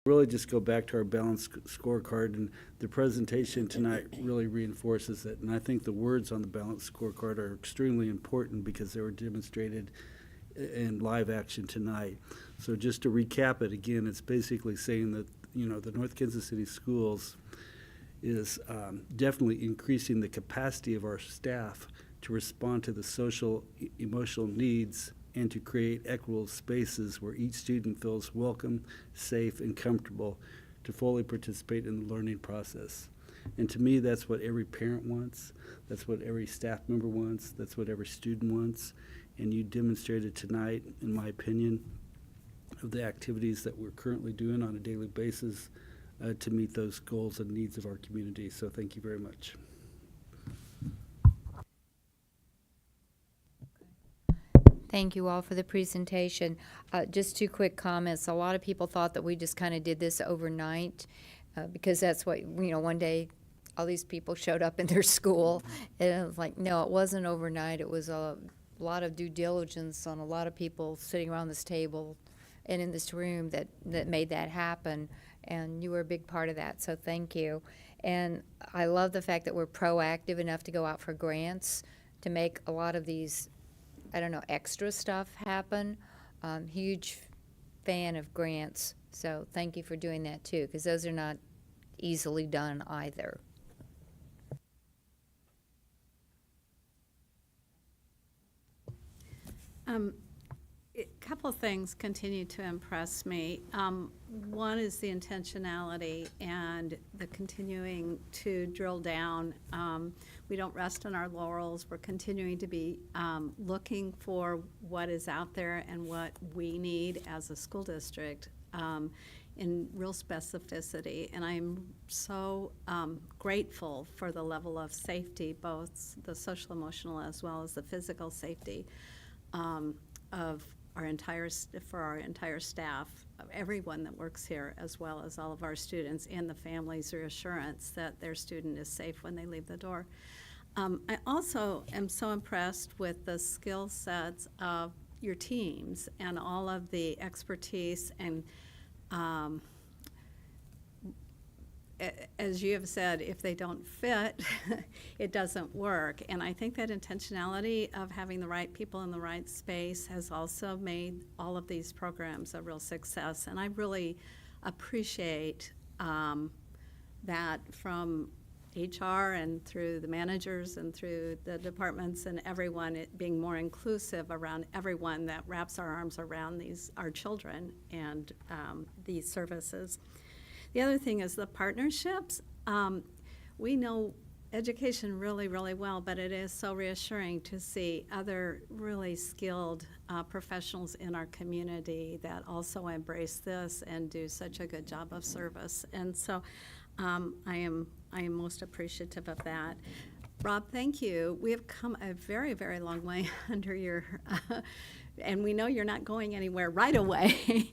Really just go back to our balanced scorecard, and the presentation tonight really reinforces it. And I think the words on the balanced scorecard are extremely important because they were demonstrated in live action tonight. So just to recap it again, it's basically saying that, you know, the North Kansas City Schools is definitely increasing the capacity of our staff to respond to the social, emotional needs and to create equitable spaces where each student feels welcome, safe, and comfortable to fully participate in the learning process. And to me, that's what every parent wants. That's what every staff member wants. That's what every student wants. And you demonstrated tonight, in my opinion, of the activities that we're currently doing on a daily basis to meet those goals and needs of our community. So thank you very much. Thank you all for the presentation. Just 2 quick comments. A lot of people thought that we just kind of did this overnight because that's what, you know, one day all these people showed up in their school. And it was like, no, it wasn't overnight. It was a lot of due diligence on a lot of people sitting around this table and in this room that made that happen. And you were a big part of that, so thank you. And I love the fact that we're proactive enough to go out for grants to make a lot of these, I don't know, extra stuff happen. Huge fan of grants, so thank you for doing that too, because those are not easily done either. A couple of things continue to impress me. One is the intentionality and the continuing to drill down. We don't rest on our laurels. We're continuing to be looking for what is out there and what we need as a school district in real specificity. And I'm so grateful for the level of safety, both the social, emotional, as well as the physical safety of our entire staff, of everyone that works here, as well as all of our students and the families' reassurance that their student is safe when they leave the door. I also am so impressed with the skill sets of your teams and all of the expertise and as you have said, if they don't fit, it doesn't work. And I think that intentionality of having the right people in the right space has also made all of these programs a real success. And I really appreciate that from HR and through the managers and through the departments and everyone, it being more inclusive around everyone that wraps our arms around our children and these services. The other thing is the partnerships. We know education really, really well, but it is so reassuring to see other really skilled professionals in our community that also embrace this and do such a good job of service. And so I am most appreciative of that. Rob, thank you. We have come a very, very long way under your, and we know you're not going anywhere right away.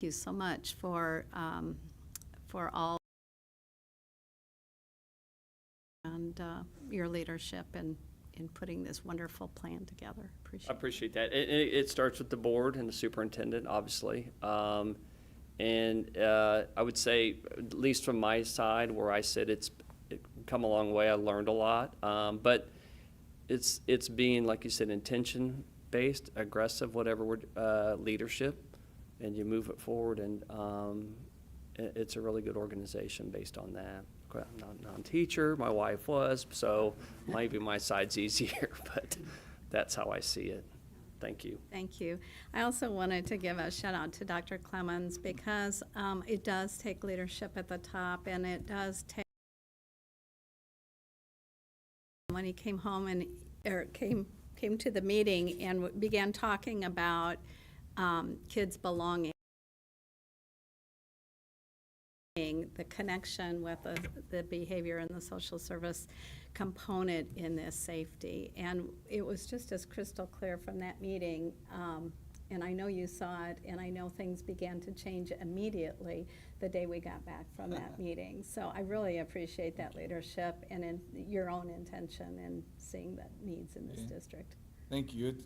Thank you so much for all and your leadership in putting this wonderful plan together. I appreciate that. It starts with the board and the superintendent, obviously. And I would say, at least from my side, where I sit, it's come a long way. I learned a lot. But it's being, like you said, intention-based, aggressive, whatever leadership, and you move it forward. And it's a really good organization based on that. I'm not a teacher, my wife was, so maybe my side's easier, but that's how I see it. Thank you. Thank you. I also wanted to give a shout out to Dr. Clemens because it does take leadership at the top, and it does take, when he came home and came to the meeting and began talking about kids belonging, the connection with the behavior and the social service component in this safety. And it was just as crystal clear from that meeting, and I know you saw it, and I know things began to change immediately the day we got back from that meeting. So I really appreciate that leadership and in your own intention in seeing the needs in this district. Thank you.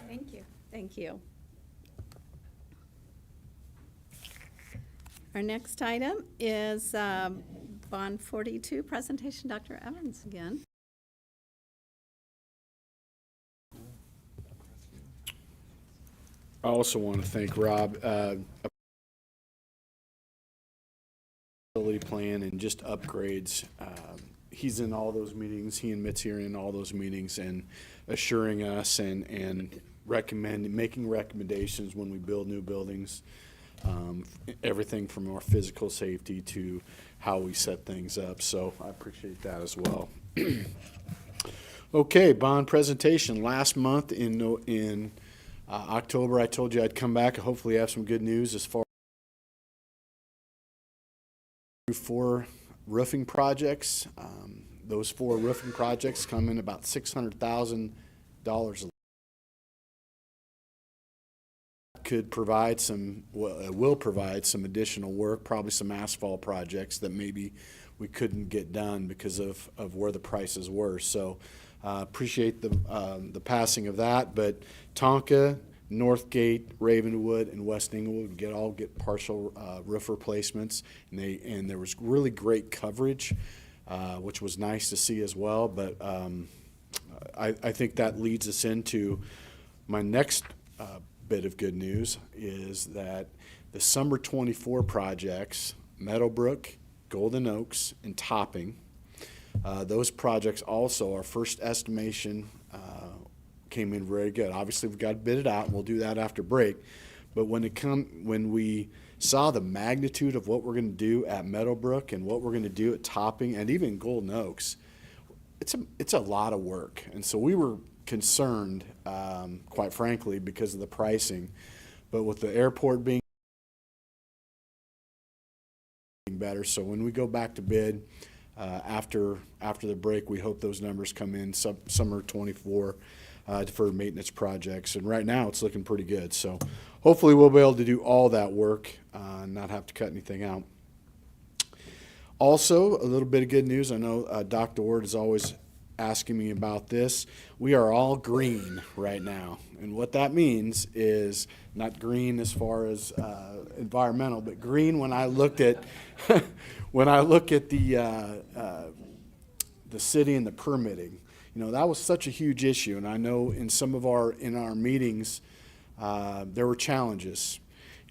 Thank you. Thank you. Our next item is Bond 42 presentation. Dr. Evans again. I also want to thank Rob. Facility plan and just upgrades. He's in all those meetings. He and Mitzi are in all those meetings and assuring us and making recommendations when we build new buildings. Everything from our physical safety to how we set things up. So I appreciate that as well. Okay, bond presentation. Last month in October, I told you I'd come back and hopefully have some good news as far as 4 roofing projects. Those 4 roofing projects come in about $600,000. Could provide some, will provide some additional work, probably some asphalt projects that maybe we couldn't get done because of where the prices were. So appreciate the passing of that. But Tonka, Northgate, Ravenwood, and West Englewood all get partial roof replacements, and there was really great coverage, which was nice to see as well. But I think that leads us into my next bit of good news is that the summer 24 projects, Meadowbrook, Golden Oaks, and Topping, those projects also, our first estimation came in very good. Obviously, we've got to bid it out, and we'll do that after break. But when we saw the magnitude of what we're going to do at Meadowbrook and what we're going to do at Topping and even Golden Oaks, it's a lot of work. And so we were concerned, quite frankly, because of the pricing. But with the airport being better, so when we go back to bid after the break, we hope those numbers come in summer 24 deferred maintenance projects. And right now, it's looking pretty good. So hopefully, we'll be able to do all that work and not have to cut anything out. Also, a little bit of good news. I know Dr. Ward is always asking me about this. We are all green right now, and what that means is not green as far as environmental, but green when I looked at when I look at the city and the permitting. You know, that was such a huge issue, and I know in some of our meetings there were challenges,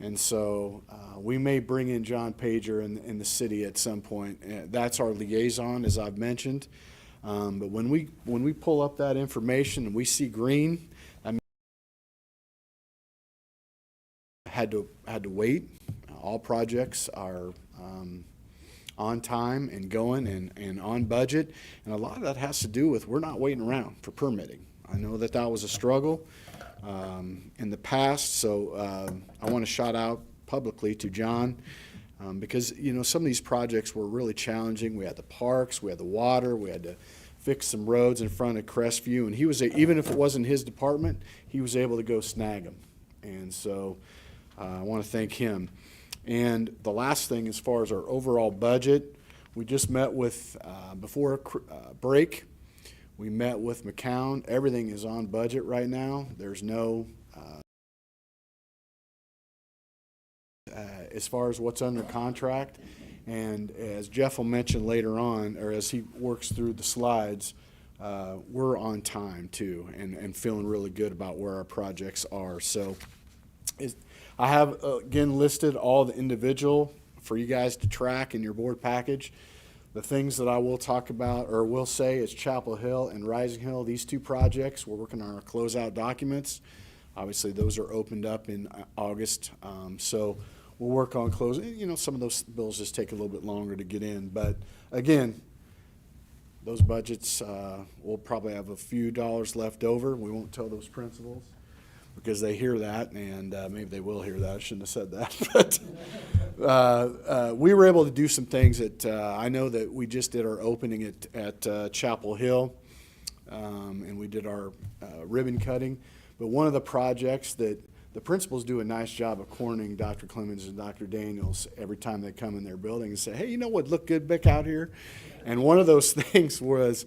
and so we may bring in John Pager in the city at some point. That's our liaison, as I've mentioned. But when we pull up that information and we see green, I mean, had to wait. All projects are on time and going and on budget, and a lot of that has to do with we're not waiting around for permitting. I know that was a struggle in the past, so I want to shout out publicly to John. Because, you know, some of these projects were really challenging. We had the parks, we had the water, we had to fix some roads in front of Crestview, and he was, even if it wasn't his department, he was able to go snag them. And so I want to thank him. And the last thing, as far as our overall budget, we just met with, before break, we met with McCown. Everything is on budget right now. There's no, as far as what's under contract. And as Jeff will mention later on, or as he works through the slides, we're on time too, and feeling really good about where our projects are. So I have, again, listed all the individual for you guys to track in your board package. The things that I will talk about or will say is Chapel Hill and Rising Hill. These two projects, we're working on our closeout documents. Obviously, those are opened up in August. So we'll work on closing. You know, some of those bills just take a little bit longer to get in. But again, those budgets, we'll probably have a few dollars left over. We won't tell those principals because they hear that, and maybe they will hear that. I shouldn't have said that. But we were able to do some things that I know that we just did our opening at Chapel Hill, and we did our ribbon cutting. But one of the projects that the principals do a nice job of cornering Dr. Clemens and Dr. Daniels every time they come in their building and say, hey, you know what looked good back out here? And one of those things was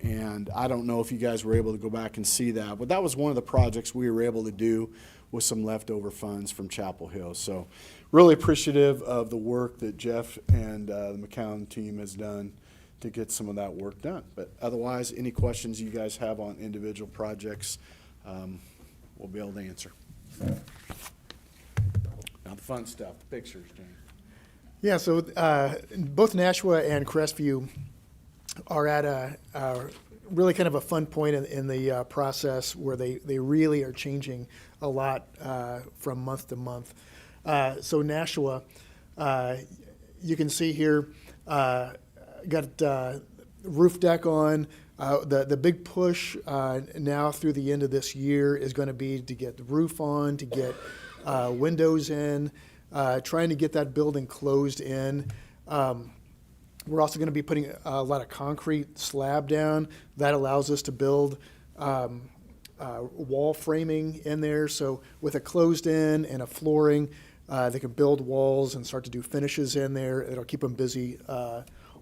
and I don't know if you guys were able to go back and see that, but that was one of the projects we were able to do with some leftover funds from Chapel Hill. So really appreciative of the work that Jeff and the McCown team has done to get some of that work done. But otherwise, any questions you guys have on individual projects, we'll be able to answer. Now the fun stuff, the pictures, James. Yeah, so both Nashua and Crestview are at a really kind of a fun point in the process where they really are changing a lot from month to month. So Nashua, you can see here, got roof deck on. The big push now through the end of this year is going to be to get the roof on, to get windows in, trying to get that building closed in. We're also going to be putting a lot of concrete slab down. That allows us to build wall framing in there. So with a closed in and a flooring, they can build walls and start to do finishes in there. It'll keep them busy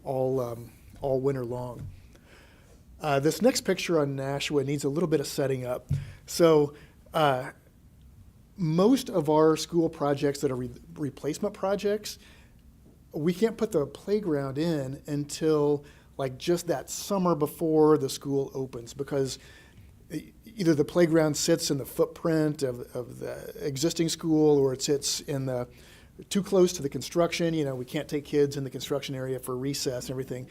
all winter long. This next picture on Nashua needs a little bit of setting up. So most of our school projects that are replacement projects, we can't put the playground in until like just that summer before the school opens, because either the playground sits in the footprint of the existing school, or it sits in the too close to the construction. You know, we can't take kids in the construction area for recess and everything.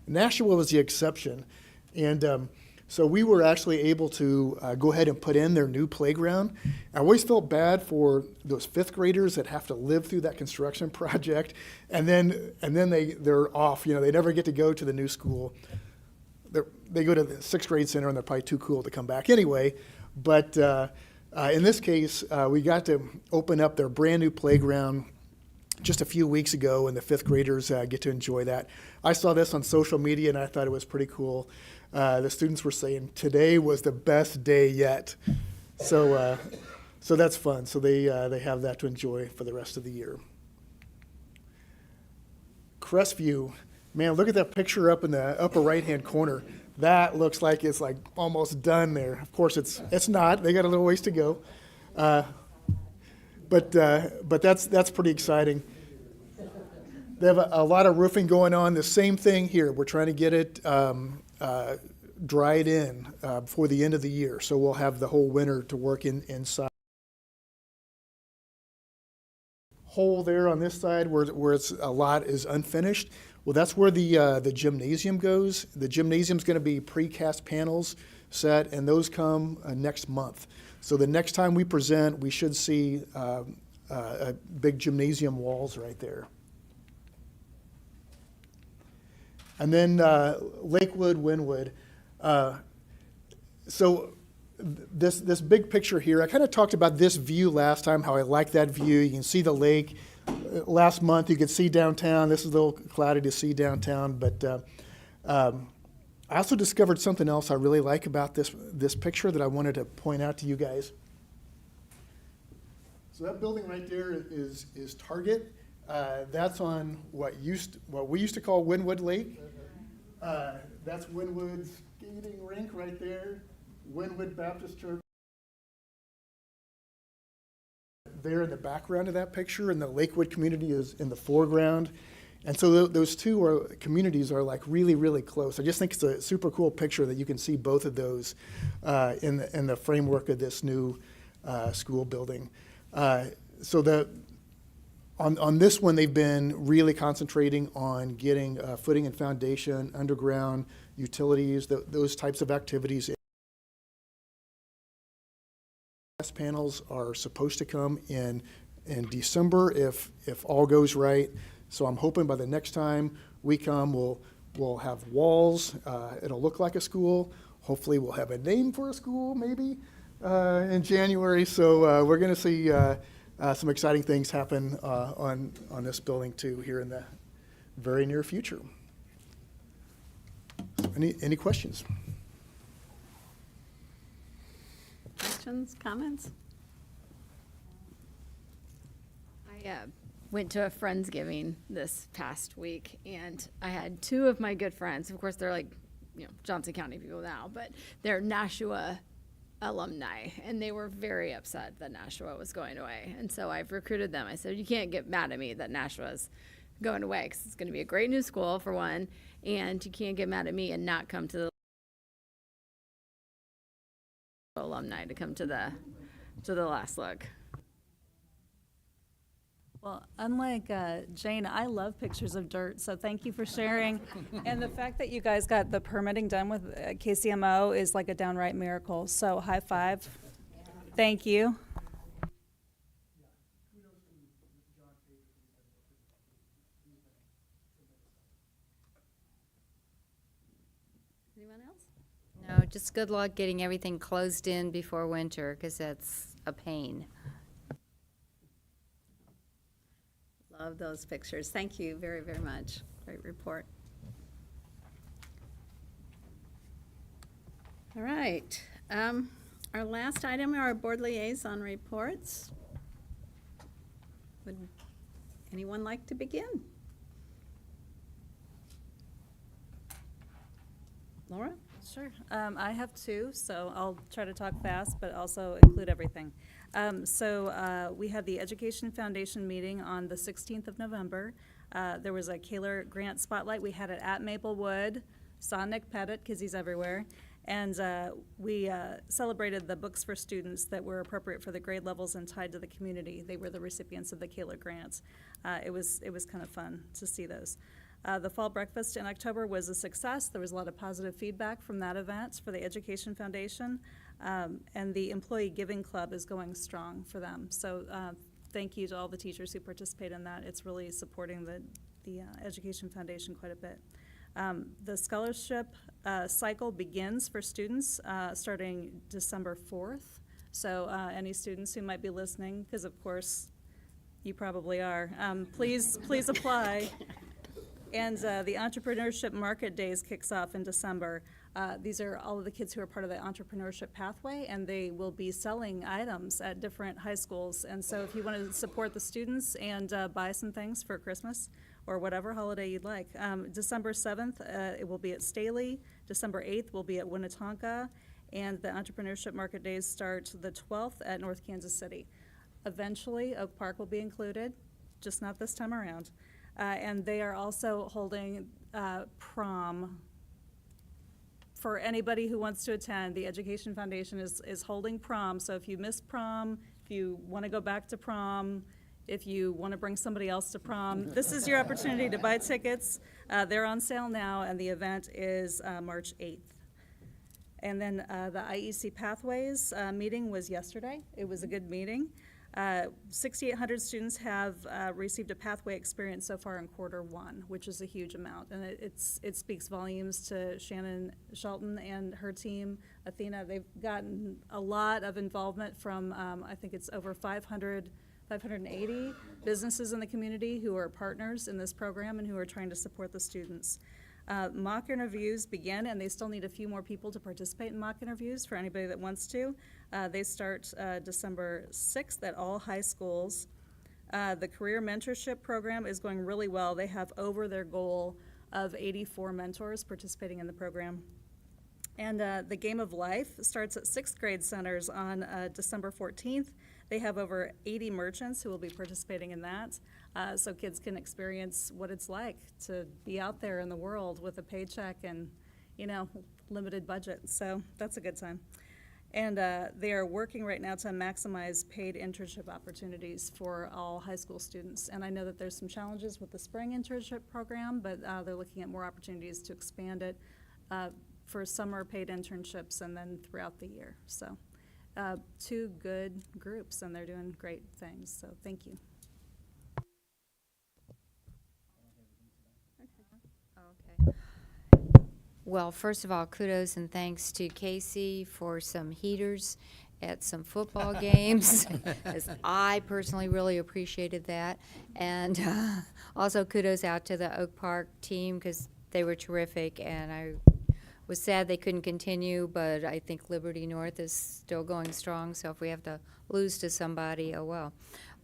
Nashua was the exception. And so we were actually able to go ahead and put in their new playground. I always felt bad for those fifth graders that have to live through that construction project, and then they're off. You know, they never get to go to the new school. They go to the sixth grade center, and they're probably too cool to come back anyway. But in this case, we got to open up their brand new playground just a few weeks ago, and the fifth graders get to enjoy that. I saw this on social media, and I thought it was pretty cool. The students were saying today was the best day yet. So that's fun. So they have that to enjoy for the rest of the year. Crestview, man, look at that picture up in the upper right-hand corner. That looks like it's like almost done there. Of course, it's not. They got a little ways to go. But that's pretty exciting. They have a lot of roofing going on. The same thing here. We're trying to get it dried in before the end of the year, so we'll have the whole winter to work inside. Hole there on this side where it's a lot is unfinished. Well, that's where the gymnasium goes. The gymnasium's going to be precast panels set, and those come next month. So the next time we present, we should see a big gymnasium walls right there. And then Lakewood, Wynwood. So this big picture here, I kind of talked about this view last time, how I like that view. You can see the lake. Last month you could see downtown. This is a little cloudy to see downtown, but I also discovered something else I really like about this picture that I wanted to point out to you guys. So that building right there is Target. That's on what we used to call Wynwood Lake. That's Wynwood's skating rink right there. Wynwood Baptist Church. There in the background of that picture, and the Lakewood community is in the foreground. And so those two communities are like really, really close. I just think it's a super cool picture that you can see both of those in the framework of this new school building. So on this one, they've been really concentrating on getting footing and foundation, underground utilities, those types of activities. Panels are supposed to come in December if all goes right. So I'm hoping by the next time we come, we'll have walls. It'll look like a school. Hopefully we'll have a name for a school maybe in January. So we're going to see some exciting things happen on this building too here in the very near future. Any questions? Questions, comments? I went to a Friendsgiving this past week, and I had two of my good friends. Of course, they're like, Johnson County people now, but they're Nashua alumni, and they were very upset that Nashua was going away. And so I've recruited them. I said, you can't get mad at me that Nashua's going away, because it's going to be a great new school, for one, and you can't get mad at me and not come to the alumni to come to the last look. Well, unlike Jane, I love pictures of dirt, so thank you for sharing. And the fact that you guys got the permitting done with KCMO is like a downright miracle, so high five. Thank you. Anyone else? No, just good luck getting everything closed in before winter, because that's a pain. Love those pictures. Thank you very, very much. Great report. All right. Our last item are our board liaison reports. Would anyone like to begin? Laura? Sure. I have two, so I'll try to talk fast, but also include everything. We had the Education Foundation meeting on the 16th of November. There was a Kaler Grant Spotlight. We had it at Maplewood. Saw Nick Pettit, because he's everywhere. And we celebrated the books for students that were appropriate for the grade levels and tied to the community. They were the recipients of the Kaler Grants. It was kind of fun to see those. The fall breakfast in October was a success. There was a lot of positive feedback from that event for the Education Foundation. And the Employee Giving Club is going strong for them. So thank you to all the teachers who participate in that. It's really supporting the Education Foundation quite a bit. The scholarship cycle begins for students starting December 4th. So any students who might be listening, because of course you probably are, please apply. And the Entrepreneurship Market Days kicks off in December. These are all of the kids who are part of the entrepreneurship pathway, and they will be selling items at different high schools. And so if you want to support the students and buy some things for Christmas or whatever holiday you'd like, December 7th, it will be at Staley. December 8th will be at Winnetonka. And the Entrepreneurship Market Days start the 12th at North Kansas City. Eventually, Oak Park will be included, just not this time around. And they are also holding prom for anybody who wants to attend. The Education Foundation is holding prom. So if you missed prom, if you want to go back to prom, if you want to bring somebody else to prom, this is your opportunity to buy tickets. They're on sale now, and the event is March 8th. And then the IEC Pathways meeting was yesterday. It was a good meeting. 6,800 students have received a pathway experience so far in Q1, which is a huge amount. And it speaks volumes to Shannon Shelton and her team, Athena. They've gotten a lot of involvement from, I think it's over 580 businesses in the community who are partners in this program and who are trying to support the students. Mock interviews begin, and they still need a few more people to participate in mock interviews for anybody that wants to. They start December 6th at all high schools. The career mentorship program is going really well. They have over their goal of 84 mentors participating in the program. And the Game of Life starts at 6th grade centers on December 14th. They have over 80 merchants who will be participating in that, so kids can experience what it's like to be out there in the world with a paycheck and, limited budget. So that's a good time. And they are working right now to maximize paid internship opportunities for all high school students. And I know that there's some challenges with the spring internship program, but they're looking at more opportunities to expand it for summer paid internships and then throughout the year. So 2 good groups, and they're doing great things. So thank you. Okay. Well, first of all, kudos and thanks to Casey for some heaters at some football games, as I personally really appreciated that. And also kudos out to the Oak Park team because they were terrific, and I was sad they couldn't continue, but I think Liberty North is still going strong, so if we have to lose to somebody, oh well.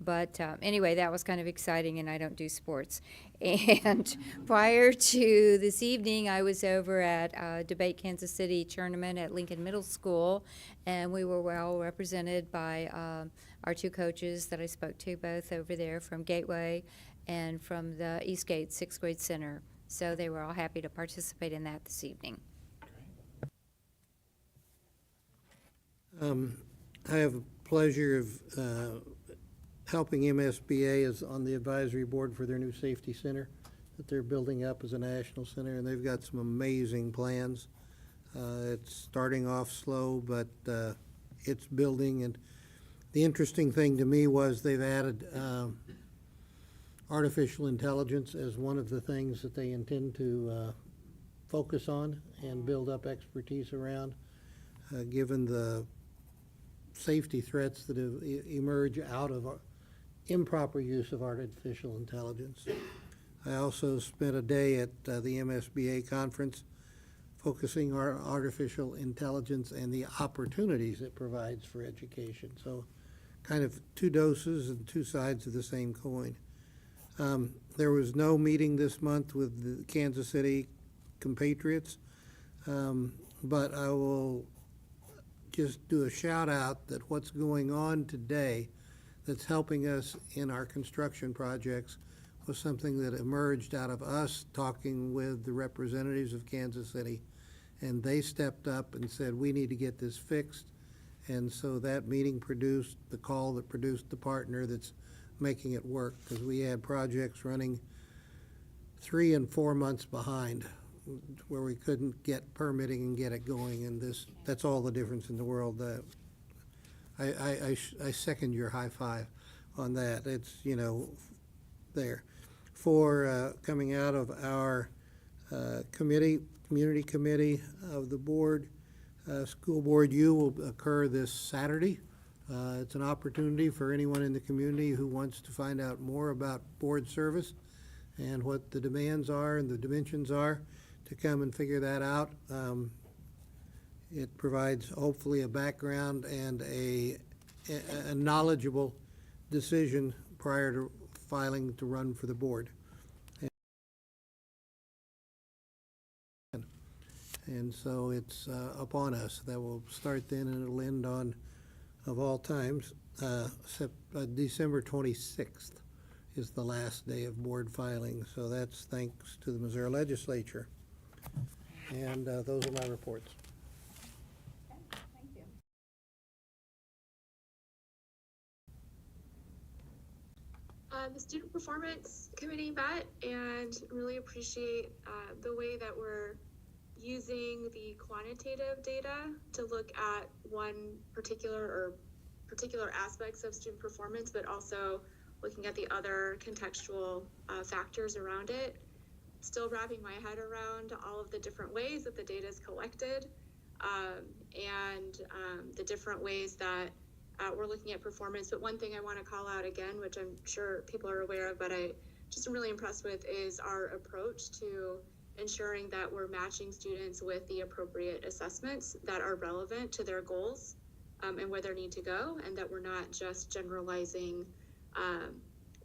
But anyway, that was kind of exciting, and I don't do sports. And prior to this evening, I was over at Debate Kansas City tournament at Lincoln Middle School, and we were well represented by our 2 coaches that I spoke to, both over there from Gateway and from the Eastgate 6th grade center. So they were all happy to participate in that this evening. I have the pleasure of helping MSBA is on the advisory board for their new safety center that they're building up as a national center, and they've got some amazing plans. It's starting off slow, but it's building. And the interesting thing to me was they've added artificial intelligence as one of the things that they intend to focus on and build up expertise around, given the safety threats that have emerged out of improper use of artificial intelligence. I also spent a day at the MSBA conference focusing on artificial intelligence and the opportunities it provides for education. So kind of 2 doses and 2 sides of the same coin. There was no meeting this month with the Kansas City compatriots, but I will just do a shout out that what's going on today that's helping us in our construction projects was something that emerged out of us talking with the representatives of Kansas City, and they stepped up and said, we need to get this fixed. And so that meeting produced the call that produced the partner that's making it work, because we had projects running 3 and 4 months behind, where we couldn't get permitting and get it going, and that's all the difference in the world. I second your high five on that. It's, there. For coming out of our community committee of the board, School Board U will occur this Saturday. It's an opportunity for anyone in the community who wants to find out more about board service and what the demands are and the dimensions are to come and figure that out. It provides hopefully a background and a knowledgeable decision prior to filing to run for the board. And so it's upon us. That will start then, and it'll end on, of all times, December 26th is the last day of board filing. So that's thanks to the Missouri Legislature. And those are my reports. Thank you. The Student Performance Committee met and really appreciate the way that we're using the quantitative data to look at one particular aspects of student performance, but also looking at the other contextual factors around it. Still wrapping my head around all of the different ways that the data is collected and the different ways that we're looking at performance. But one thing I want to call out again, which I'm sure people are aware of, but I just am really impressed with, is our approach to ensuring that we're matching students with the appropriate assessments that are relevant to their goals and where they need to go, and that we're not just generalizing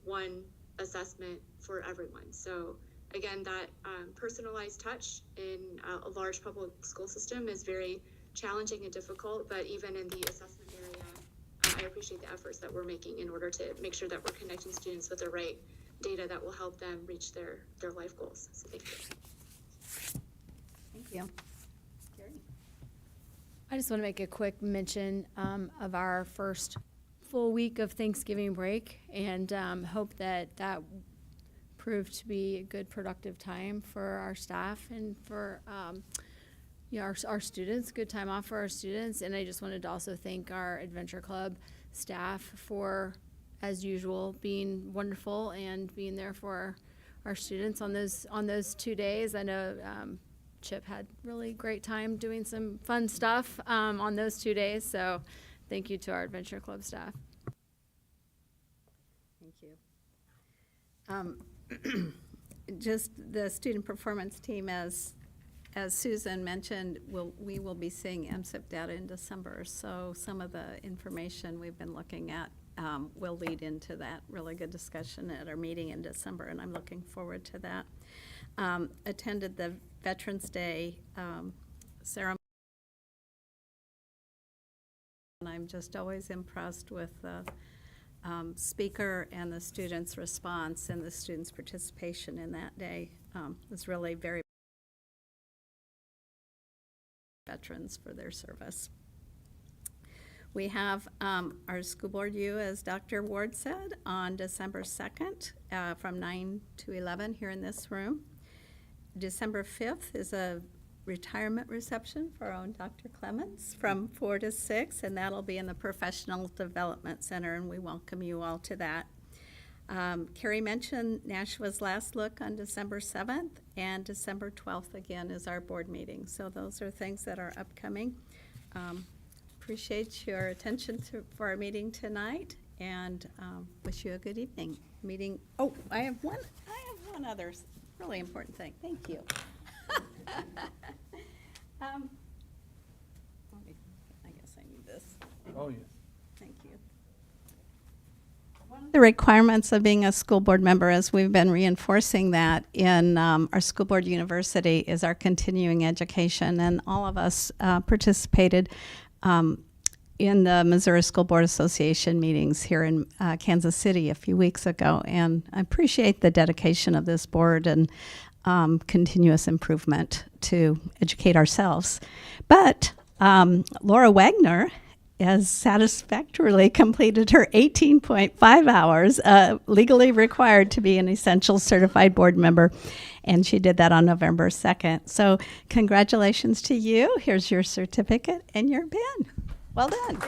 one assessment for everyone. So again, that personalized touch in a large public school system is very challenging and difficult, but even in the assessment area, I appreciate the efforts that we're making in order to make sure that we're connecting students with the right data that will help them reach their life goals. So thank you. Thank you. I just want to make a quick mention of our first full week of Thanksgiving break, and hope that that proved to be a good, productive time for our staff and for our students, good time off for our students. And I just wanted to also thank our Adventure Club staff for, as usual, being wonderful and being there for our students on those 2 days. I know Chip had really great time doing some fun stuff on those 2 days. So thank you to our Adventure Club staff. Thank you. Just the student performance team, as Susan mentioned, we will be seeing MSIP data in December. So some of the information we've been looking at will lead into that really good discussion at our meeting in December, and I'm looking forward to that. Attended the Veterans Day ceremony. And I'm just always impressed with the speaker and the students' response and the students' participation in that day. It's really very veterans for their service. We have our school board U, as Dr. Ward said, on December 2nd from 9 to 11 here in this room. December 5th is a retirement reception for our own Dr. Clemens from 4 to 6, and that'll be in the Professional Development Center, and we welcome you all to that. Carrie mentioned Nashua's Last Look on December 7th, and December 12th again is our board meeting. So those are things that are upcoming. Appreciate your attention for our meeting tonight, and wish you a good evening. Oh, I have one other really important thing. Thank you. I guess I need this. Oh, yes. Thank you. One of the requirements of being a school board member, as we've been reinforcing that in our school board university, is our continuing education. And all of us participated in the Missouri School Board Association meetings here in Kansas City a few weeks ago. And I appreciate the dedication of this board and continuous improvement to educate ourselves. But Laura Wagner has satisfactorily completed her 18.5 hours legally required to be an essential certified board member, and she did that on November 2nd. So congratulations to you. Here's your certificate and your pin. Well done.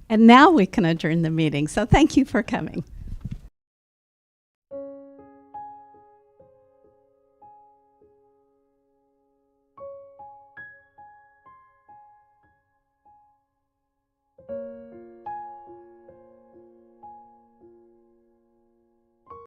And now we can adjourn the meeting. So thank you for coming.